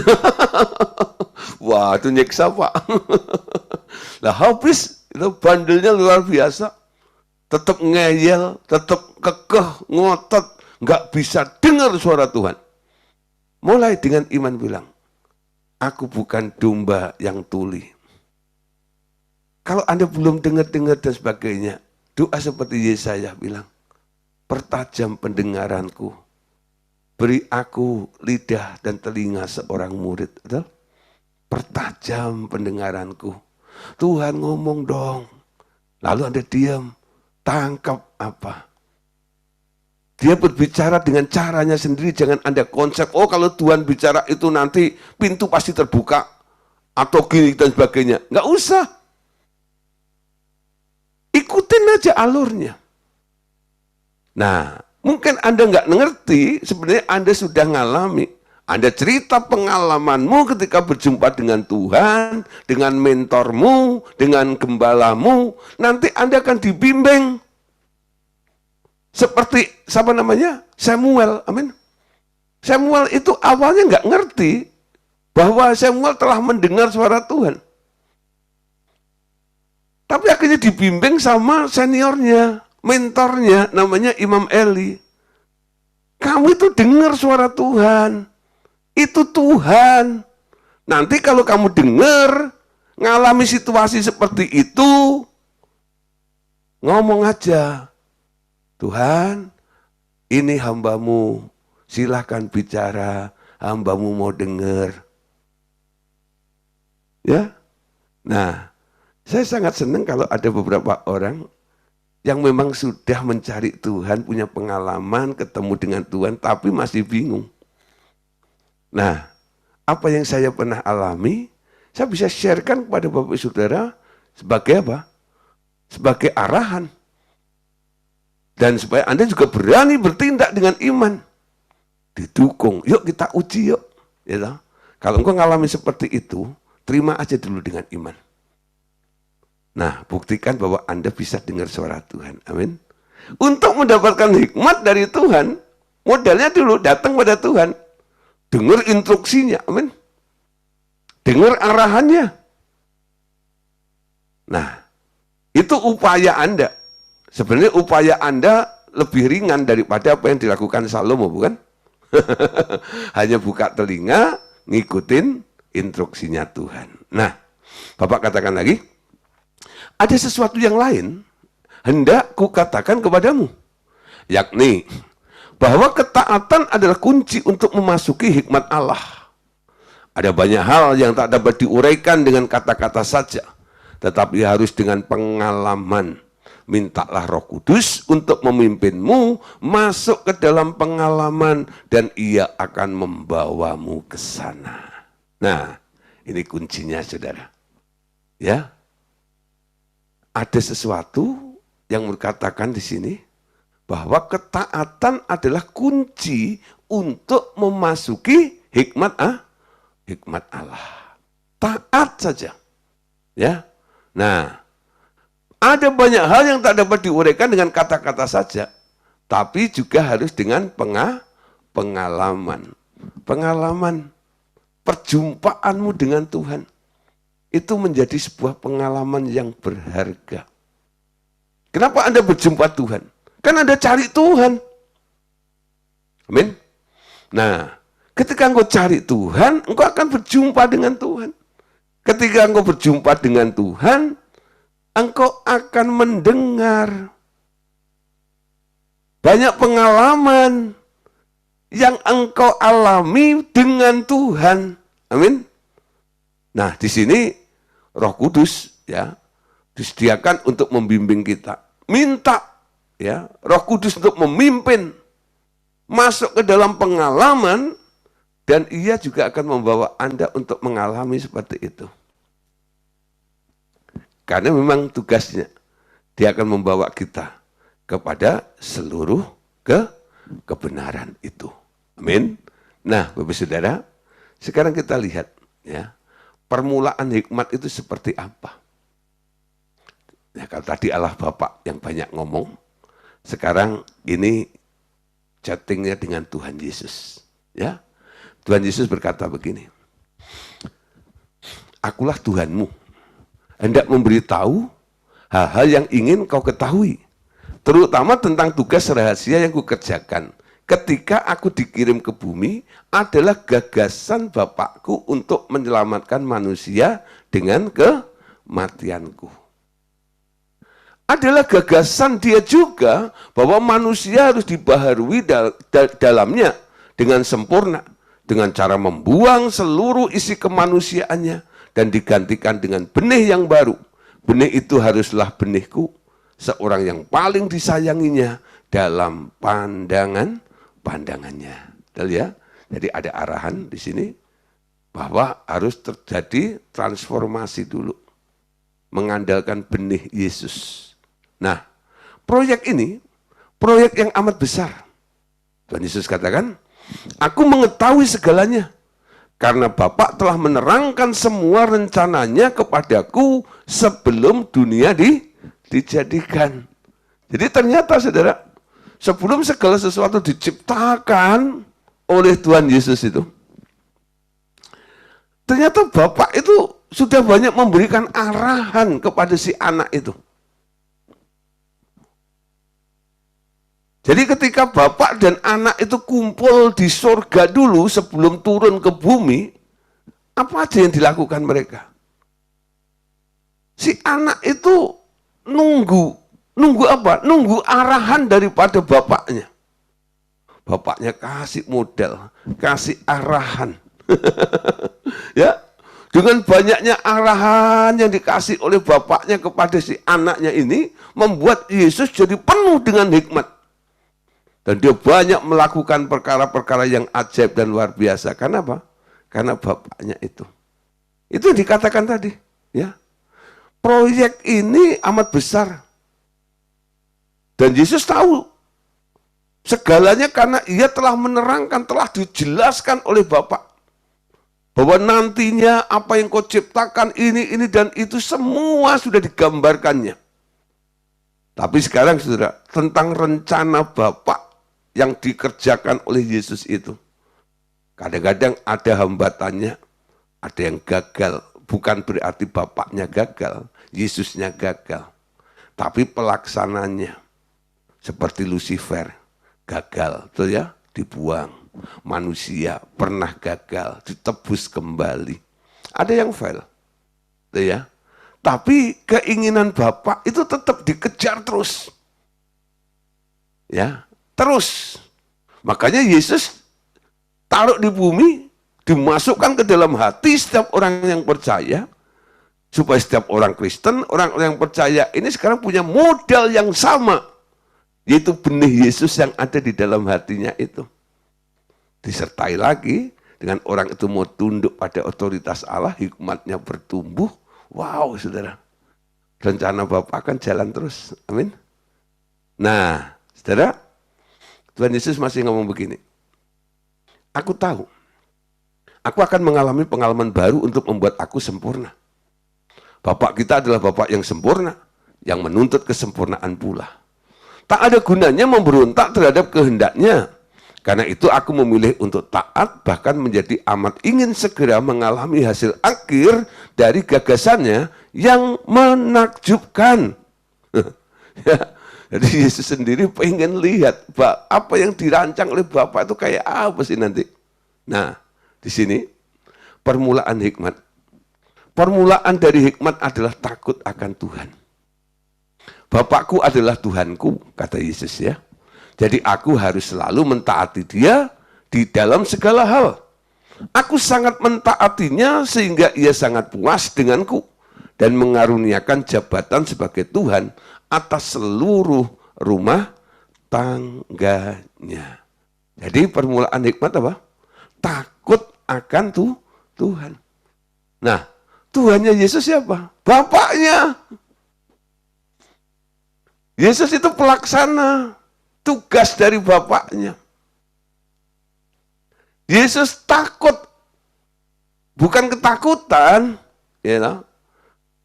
Speaker 1: Wah, itu nyiksa, Pak. Lah habis, itu bandelnya luar biasa. Tetap ngeyel, tetap kekeh, ngotot. Nggak bisa dengar suara Tuhan. Mulai dengan iman bilang, aku bukan domba yang tuli. Kalau Anda belum dengar-dengar dan sebagainya, doa seperti Yesaya bilang, pertajam pendengaranku, beri aku lidah dan telinga seorang murid. Betul? Pertajam pendengaranku. Tuhan ngomong dong. Lalu Anda diam, tangkap apa? Dia berbicara dengan caranya sendiri, jangan Anda konsep, oh kalau Tuhan bicara itu nanti pintu pasti terbuka, atau gini dan sebagainya. Nggak usah. Ikutin aja alurnya. Nah, mungkin Anda nggak ngerti, sebenarnya Anda sudah ngalami. Anda cerita pengalamanmu ketika berjumpa dengan Tuhan, dengan mentormu, dengan gembalamu, nanti Anda akan dibimbing. Seperti, siapa namanya? Samuel, amin. Samuel itu awalnya nggak ngerti bahwa Samuel telah mendengar suara Tuhan. Tapi akhirnya dibimbing sama seniornya, mentornya, namanya Imam Eli. Kamu itu dengar suara Tuhan. Itu Tuhan. Nanti kalau kamu dengar, ngalami situasi seperti itu, ngomong aja, Tuhan, ini hambamu, silahkan bicara, hambamu mau dengar. Ya, nah, saya sangat senang kalau ada beberapa orang yang memang sudah mencari Tuhan, punya pengalaman, ketemu dengan Tuhan, tapi masih bingung. Nah, apa yang saya pernah alami, saya bisa sharekan kepada Bapak Saudara sebagai apa? Sebagai arahan. Dan supaya Anda juga berani bertindak dengan iman. Didukung, yuk kita uji yuk. Ya, kalau engkau ngalami seperti itu, Terima aja dulu dengan iman. Nah, buktikan bahwa Anda bisa dengar suara Tuhan. Amin. Untuk mendapatkan hikmat dari Tuhan, modalnya dulu datang pada Tuhan. Dengar instruksinya. Amin. Dengar arahannya. Nah, itu upaya Anda. Sebenarnya upaya Anda lebih ringan daripada apa yang dilakukan Salomo, bukan? Hanya buka telinga, ngikutin instruksinya Tuhan. Nah, Bapak katakan lagi, ada sesuatu yang lain hendak kukatakan kepadamu, yakni bahwa ketaatan adalah kunci untuk memasuki hikmat Allah. Ada banyak hal yang tak dapat diuraikan dengan kata-kata saja, tetapi harus dengan pengalaman. Mintalah Roh Kudus untuk memimpinmu masuk ke dalam pengalaman dan Ia akan membawamu ke sana. Nah, ini kuncinya, saudara. Ya, ada sesuatu yang berkatakan di sini bahwa ketaatan adalah kunci untuk memasuki hikmat Allah. Taat saja. Ya. Nah, ada banyak hal yang tak dapat diuraikan dengan kata-kata saja, tapi juga harus dengan pengalaman. Pengalaman perjumpaanmu dengan Tuhan itu menjadi sebuah pengalaman yang berharga. Kenapa Anda berjumpa Tuhan? Kan Anda cari Tuhan. Amin. Nah, ketika engkau cari Tuhan, engkau akan berjumpa dengan Tuhan. Ketika engkau berjumpa dengan Tuhan, engkau akan mendengar banyak pengalaman yang engkau alami dengan Tuhan. Amin. Nah, di sini Roh Kudus ya disediakan untuk membimbing kita. Minta ya Roh Kudus untuk memimpin masuk ke dalam pengalaman, dan Ia juga akan membawa Anda untuk mengalami seperti itu. Karena memang tugasnya, Dia akan membawa kita kepada seluruh kebenaran itu. Amin. Nah, Bapak Saudara, sekarang kita lihat ya, permulaan hikmat itu seperti apa. Ya, kalau tadi Allah Bapa yang banyak ngomong, sekarang ini chattingnya dengan Tuhan Yesus. Ya, Tuhan Yesus berkata begini, Akulah Tuhanmu, hendak memberitahu hal-hal yang ingin kau ketahui, terutama tentang tugas rahasia yang kukerjakan ketika aku dikirim ke bumi adalah gagasan Bapakku untuk menyelamatkan manusia dengan kematianku. Adalah gagasan Dia juga bahwa manusia harus dibaharui dalamnya dengan sempurna, dengan cara membuang seluruh isi kemanusiaannya dan digantikan dengan benih yang baru. Benih itu haruslah benihku, seorang yang paling disayanginya dalam pandangannya. Betul ya? Jadi ada arahan di sini bahwa harus terjadi transformasi dulu, mengandalkan benih Yesus. Nah, proyek ini proyek yang amat besar. Tuhan Yesus katakan, Aku mengetahui segalanya, karena Bapa telah menerangkan semua rencananya kepadaku sebelum dunia dijadikan. Jadi ternyata saudara, sebelum segala sesuatu diciptakan oleh Tuhan Yesus itu, ternyata Bapa itu sudah banyak memberikan arahan kepada si anak itu. Jadi ketika Bapak dan anak itu kumpul di surga dulu sebelum turun ke bumi, apa aja yang dilakukan mereka? Si anak itu nunggu apa? Nunggu arahan daripada bapaknya. Bapaknya kasih model, kasih arahan. Ya, dengan banyaknya arahan yang dikasih oleh bapaknya kepada si anaknya ini, membuat Yesus jadi penuh dengan hikmat. Dan Dia banyak melakukan perkara-perkara yang ajaib dan luar biasa. Karena apa? Karena bapaknya itu. Itu yang dikatakan tadi. Ya, proyek ini amat besar. Dan Yesus tahu segalanya karena Ia telah menerangkan, telah dijelaskan oleh Bapa. Bahwa nantinya apa yang kau ciptakan ini, dan itu semua sudah digambarkannya. Tapi sekarang saudara, tentang rencana Bapa yang dikerjakan oleh Yesus itu. Kadang-kadang ada hambatannya, ada yang gagal. Bukan berarti Bapaknya gagal, Yesusnya gagal. Tapi pelaksananya, seperti Lucifer, gagal, betul ya? Dibuang. Manusia pernah gagal, ditebus kembali. Ada yang fail, betul ya? Tapi keinginan Bapak itu tetap dikejar terus. Ya, terus. Makanya Yesus taruh di bumi, dimasukkan ke dalam hati setiap orang yang percaya, supaya setiap orang Kristen, orang-orang yang percaya ini sekarang punya modal yang sama, yaitu benih Yesus yang ada di dalam hatinya itu. Disertai lagi dengan orang itu mau tunduk pada otoritas Allah, hikmatnya bertumbuh. Wow, saudara. Rencana Bapak akan jalan terus. Amin. Nah, saudara, Tuhan Yesus masih ngomong begini. Aku tahu, aku akan mengalami pengalaman baru untuk membuat aku sempurna. Bapak kita adalah Bapak yang sempurna, yang menuntut kesempurnaan pula. Tak ada gunanya memberontak terhadap kehendaknya. Karena itu aku memilih untuk taat, bahkan menjadi amat ingin segera mengalami hasil akhir dari gagasannya yang menakjubkan. Ya, jadi Yesus sendiri pengen lihat apa yang dirancang oleh Bapa itu kayak apa sih nanti. Nah, di sini permulaan hikmat. Permulaan dari hikmat adalah takut akan Tuhan. Bapakku adalah Tuhanku, kata Yesus ya. Jadi aku harus selalu mentaati Dia di dalam segala hal. Aku sangat mentaatinya sehingga Ia sangat puas denganku dan mengaruniakan jabatan sebagai Tuhan atas seluruh rumah tangganya. Jadi permulaan hikmat apa? Takut akan Tuhan. Nah, Tuhannya Yesus siapa? Bapaknya. Yesus itu pelaksana tugas dari Bapaknya. Yesus takut, bukan ketakutan, ya,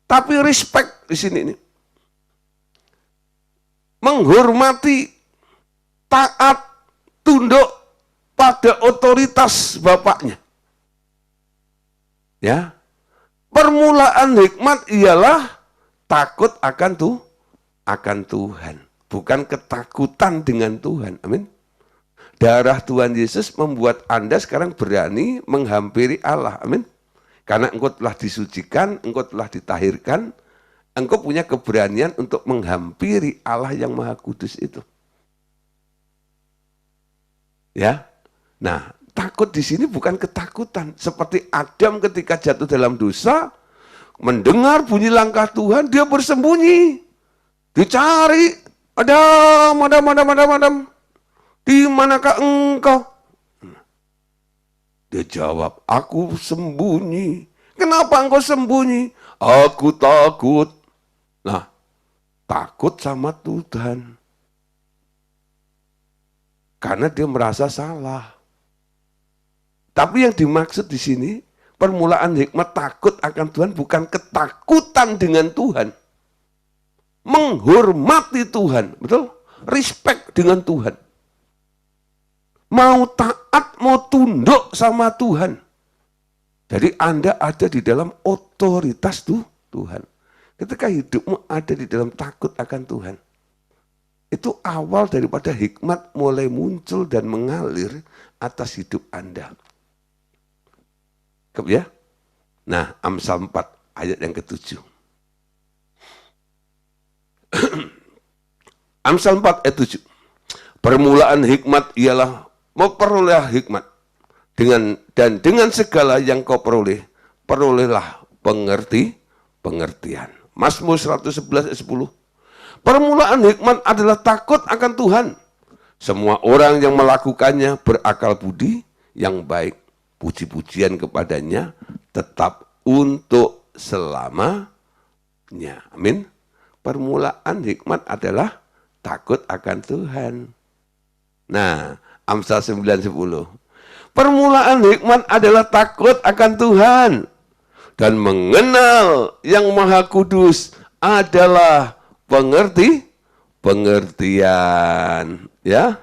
Speaker 1: tapi respect di sini ini. Menghormati, taat, tunduk pada otoritas Bapaknya. Ya. Permulaan hikmat ialah takut akan Tuhan. Bukan ketakutan dengan Tuhan. Amin. Darah Tuhan Yesus membuat Anda sekarang berani menghampiri Allah. Amin. Karena engkau telah disucikan, engkau telah ditahirkan, engkau punya keberanian untuk menghampiri Allah yang Maha Kudus itu. Ya. Nah, takut di sini bukan ketakutan. Seperti Adam ketika jatuh dalam dosa, mendengar bunyi langkah Tuhan, dia bersembunyi. Dicari. Adam, di manakah engkau? Dia jawab, aku sembunyi. Kenapa engkau sembunyi? Aku takut. Nah, takut sama Tuhan. Karena dia merasa salah. Tapi yang dimaksud di sini, permulaan hikmat takut akan Tuhan bukan ketakutan dengan Tuhan. Menghormati Tuhan, betul? Respect dengan Tuhan. Mau taat, mau tunduk sama Tuhan. Jadi Anda ada di dalam otoritas Tuhan. Ketika hidupmu ada di dalam takut akan Tuhan, itu awal daripada hikmat mulai muncul dan mengalir atas hidup Anda. Ya? Nah, Amsal 4 ayat yang ke-7. Amsal 4 ayat 7. Permulaan hikmat ialah memperoleh hikmat. Dengan segala yang kau peroleh, perolehlah pengertian. Mazmur 111 ayat 10. Permulaan hikmat adalah takut akan Tuhan. Semua orang yang melakukannya berakal budi yang baik. Puji-pujian kepadanya tetap untuk selamanya. Amin. Permulaan hikmat adalah takut akan Tuhan. Nah, Amsal 9:10. Permulaan hikmat adalah takut akan Tuhan dan mengenal yang Maha Kudus adalah pengertian, ya.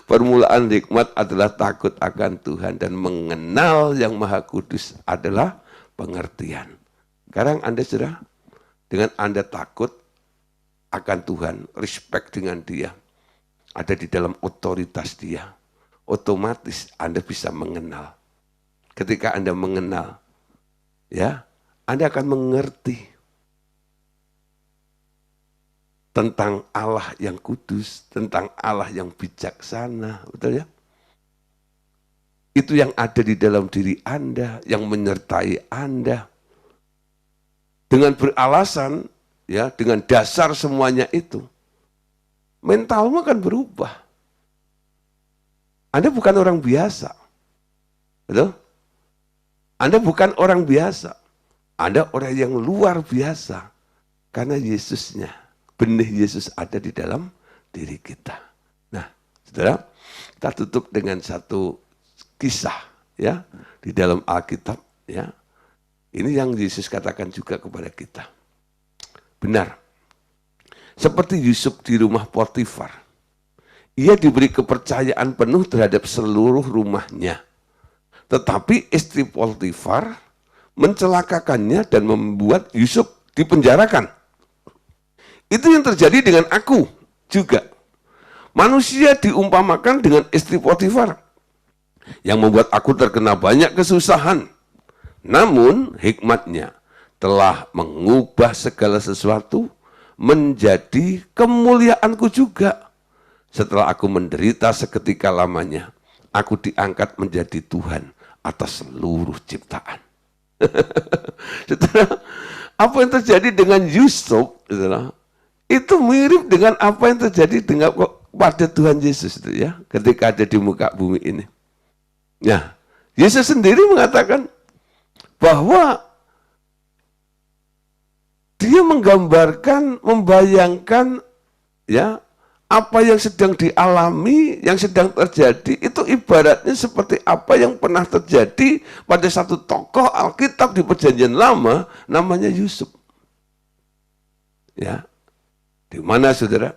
Speaker 1: Permulaan hikmat adalah takut akan Tuhan dan mengenal yang Maha Kudus adalah pengertian. Sekarang Anda sudah, dengan Anda takut akan Tuhan, respect dengan Dia, ada di dalam otoritas Dia, otomatis Anda bisa mengenal. Ketika Anda mengenal, ya, Anda akan mengerti tentang Allah yang kudus, tentang Allah yang bijaksana, betul ya? Itu yang ada di dalam diri Anda, yang menyertai Anda. Dengan beralasan, ya, dengan dasar semuanya itu, mentalmu akan berubah. Anda bukan orang biasa, betul? Anda bukan orang biasa, Anda orang yang luar biasa, karena Yesusnya, benih Yesus ada di dalam diri kita. Nah, saudara, kita tutup dengan satu kisah, ya, di dalam Alkitab, ya. Ini yang Yesus katakan juga kepada kita. Benar. Seperti Yusuf di rumah Potifar. Ia diberi kepercayaan penuh terhadap seluruh rumahnya. Tetapi istri Potifar mencelakakannya dan membuat Yusuf dipenjarakan. Itu yang terjadi dengan aku juga. Manusia diumpamakan dengan istri Potifar yang membuat aku terkena banyak kesusahan. Namun hikmatnya telah mengubah segala sesuatu menjadi kemuliaanku juga. Setelah aku menderita seketika lamanya, aku diangkat menjadi Tuhan atas seluruh ciptaan. Setelah apa yang terjadi dengan Yusuf, itu mirip dengan apa yang terjadi dengan pada Tuhan Yesus, ya, ketika ada di muka bumi ini. Nah, Yesus sendiri mengatakan bahwa dia menggambarkan, membayangkan, ya, apa yang sedang dialami, yang sedang terjadi, itu ibaratnya seperti apa yang pernah terjadi pada satu tokoh Alkitab di Perjanjian Lama, namanya Yusuf. Ya, di mana saudara,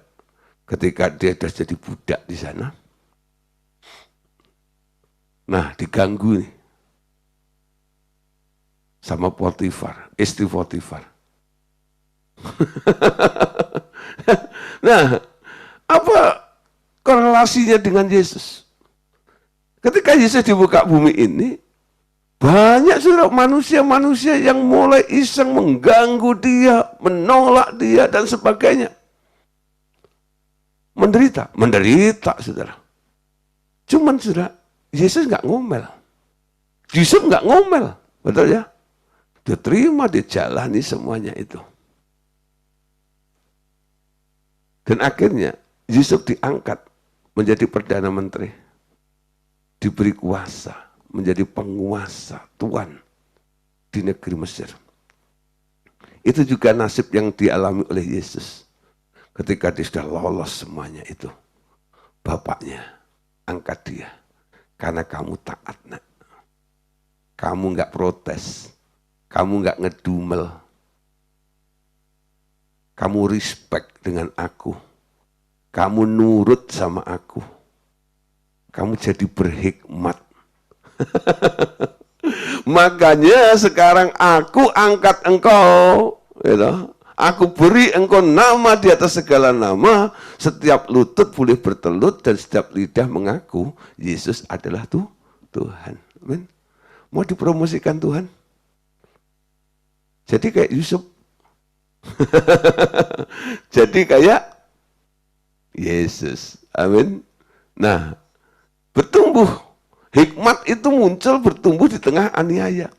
Speaker 1: ketika dia sudah jadi budak di sana, nah diganggu nih sama Potifar, istri Potifar. Nah, apa korelasinya dengan Yesus? Ketika Yesus di muka bumi ini, banyak saudara manusia-manusia yang mulai iseng mengganggu dia, menolak dia, dan sebagainya. Menderita saudara. Cuman saudara, Yesus nggak ngomel. Yusuf nggak ngomel, betul ya? Dia terima, dia jalani semuanya itu. Dan akhirnya Yusuf diangkat menjadi Perdana Menteri. Diberi kuasa, menjadi penguasa, tuan di negeri Mesir. Itu juga nasib yang dialami oleh Yesus. Ketika dia sudah lolos semuanya itu. Bapaknya angkat dia. Karena kamu taat, nak. Kamu nggak protes. Kamu nggak ngedumel. Kamu respect dengan aku. Kamu nurut sama aku. Kamu jadi berhikmat. Makanya sekarang aku angkat engkau. Gitu. Aku beri engkau nama di atas segala nama. Setiap lutut boleh bertelut dan setiap lidah mengaku Yesus adalah Tuhan. Amin. Mau dipromosikan Tuhan? Jadi kayak Yusuf. Jadi kayak Yesus. Amin. Nah, bertumbuh. Hikmat itu muncul bertumbuh di tengah aniaya.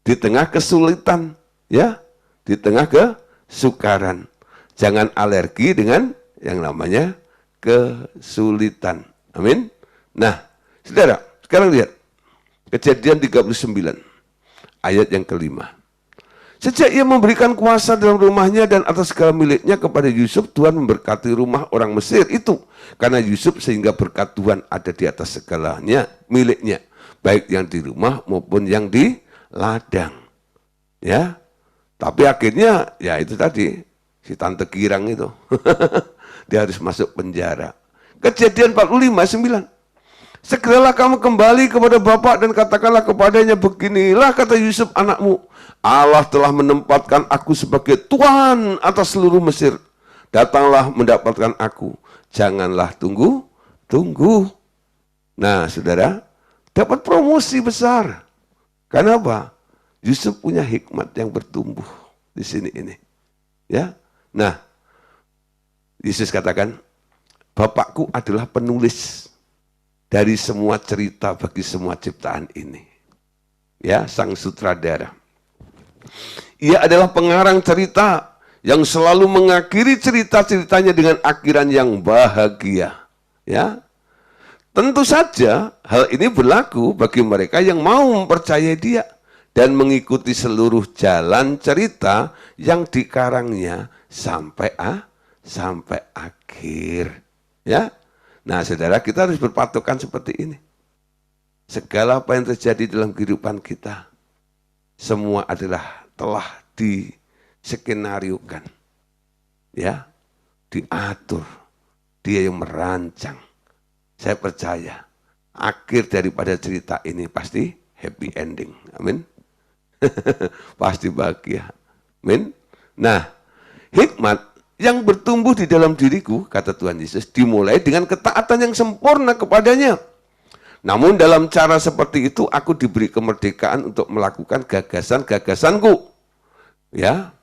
Speaker 1: Di tengah kesulitan. Ya, di tengah kesukaran. Jangan alergi dengan yang namanya kesulitan. Amin. Nah, saudara, sekarang lihat. Kejadian 39. Ayat yang kelima. Sejak ia memberikan kuasa dalam rumahnya dan atas segala miliknya kepada Yusuf, Tuhan memberkati rumah orang Mesir itu. Karena Yusuf sehingga berkat Tuhan ada di atas segalanya miliknya. Baik yang di rumah maupun yang di ladang. Ya, tapi akhirnya ya itu tadi, si tante girang itu. Dia harus masuk penjara. Kejadian 45:9. Segeralah kamu kembali kepada bapak dan katakanlah kepadanya, beginilah kata Yusuf anakmu, Allah telah menempatkan aku sebagai Tuhan atas seluruh Mesir. Datanglah mendapatkan aku. Janganlah tunggu. Nah, saudara, dapat promosi besar. Kenapa? Yusuf punya hikmat yang bertumbuh di sini ini. Ya. Nah, Yesus katakan, Bapakku adalah penulis dari semua cerita bagi semua ciptaan ini. Ya, sang sutradara. Ia adalah pengarang cerita yang selalu mengakhiri cerita-ceritanya dengan akhiran yang bahagia. Ya, tentu saja hal ini berlaku bagi mereka yang mau mempercayai dia dan mengikuti seluruh jalan cerita yang dikarangnya sampai akhir. Ya. Nah, saudara, kita harus berpatokan seperti ini. Segala apa yang terjadi dalam kehidupan kita, semua telah diskenariokan. Ya, diatur. Dia yang merancang. Saya percaya, akhir daripada cerita ini pasti happy ending. Amin. Pasti bahagia. Amin. Nah, hikmat yang bertumbuh di dalam diriku, kata Tuhan Yesus, dimulai dengan ketaatan yang sempurna kepadanya. Namun dalam cara seperti itu, aku diberi kemerdekaan untuk melakukan gagasan-gagasanku. Ya.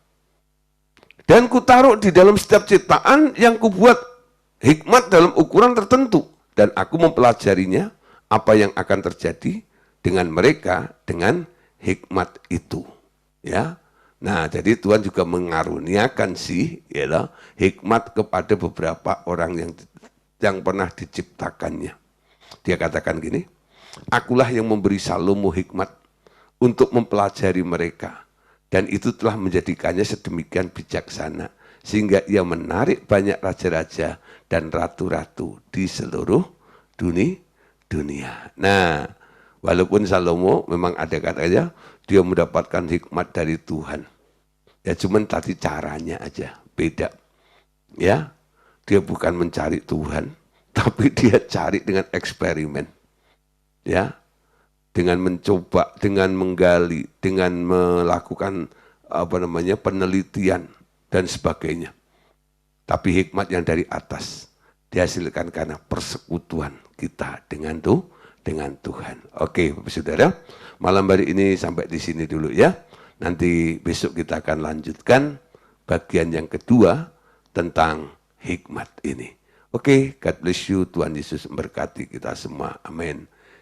Speaker 1: Dan kutaruh di dalam setiap ciptaan yang kubuat hikmat dalam ukuran tertentu. Dan aku mempelajarinya, apa yang akan terjadi dengan mereka, dengan hikmat itu. Ya. Nah, jadi Tuhan juga mengaruniakan hikmat kepada beberapa orang yang pernah diciptakannya. Dia katakan gini, akulah yang memberi Salomo hikmat untuk mempelajari mereka. Dan itu telah menjadikannya sedemikian bijaksana, sehingga ia menarik banyak raja-raja dan ratu-ratu di seluruh dunia. Nah, walaupun Salomo memang ada katanya, dia mendapatkan hikmat dari Tuhan. Ya cuman tadi caranya aja beda. Ya, dia bukan mencari Tuhan, tapi dia cari dengan eksperimen. Ya, dengan mencoba, dengan menggali, dengan melakukan penelitian dan sebagainya. Tapi hikmat yang dari atas dihasilkan karena persekutuan kita dengan Tuhan. Oke, Bapak Saudara, malam hari ini sampai di sini dulu ya. Nanti besok kita akan lanjutkan bagian yang kedua tentang hikmat ini. Oke, God bless you. Tuhan Yesus memberkati kita semua. Amin.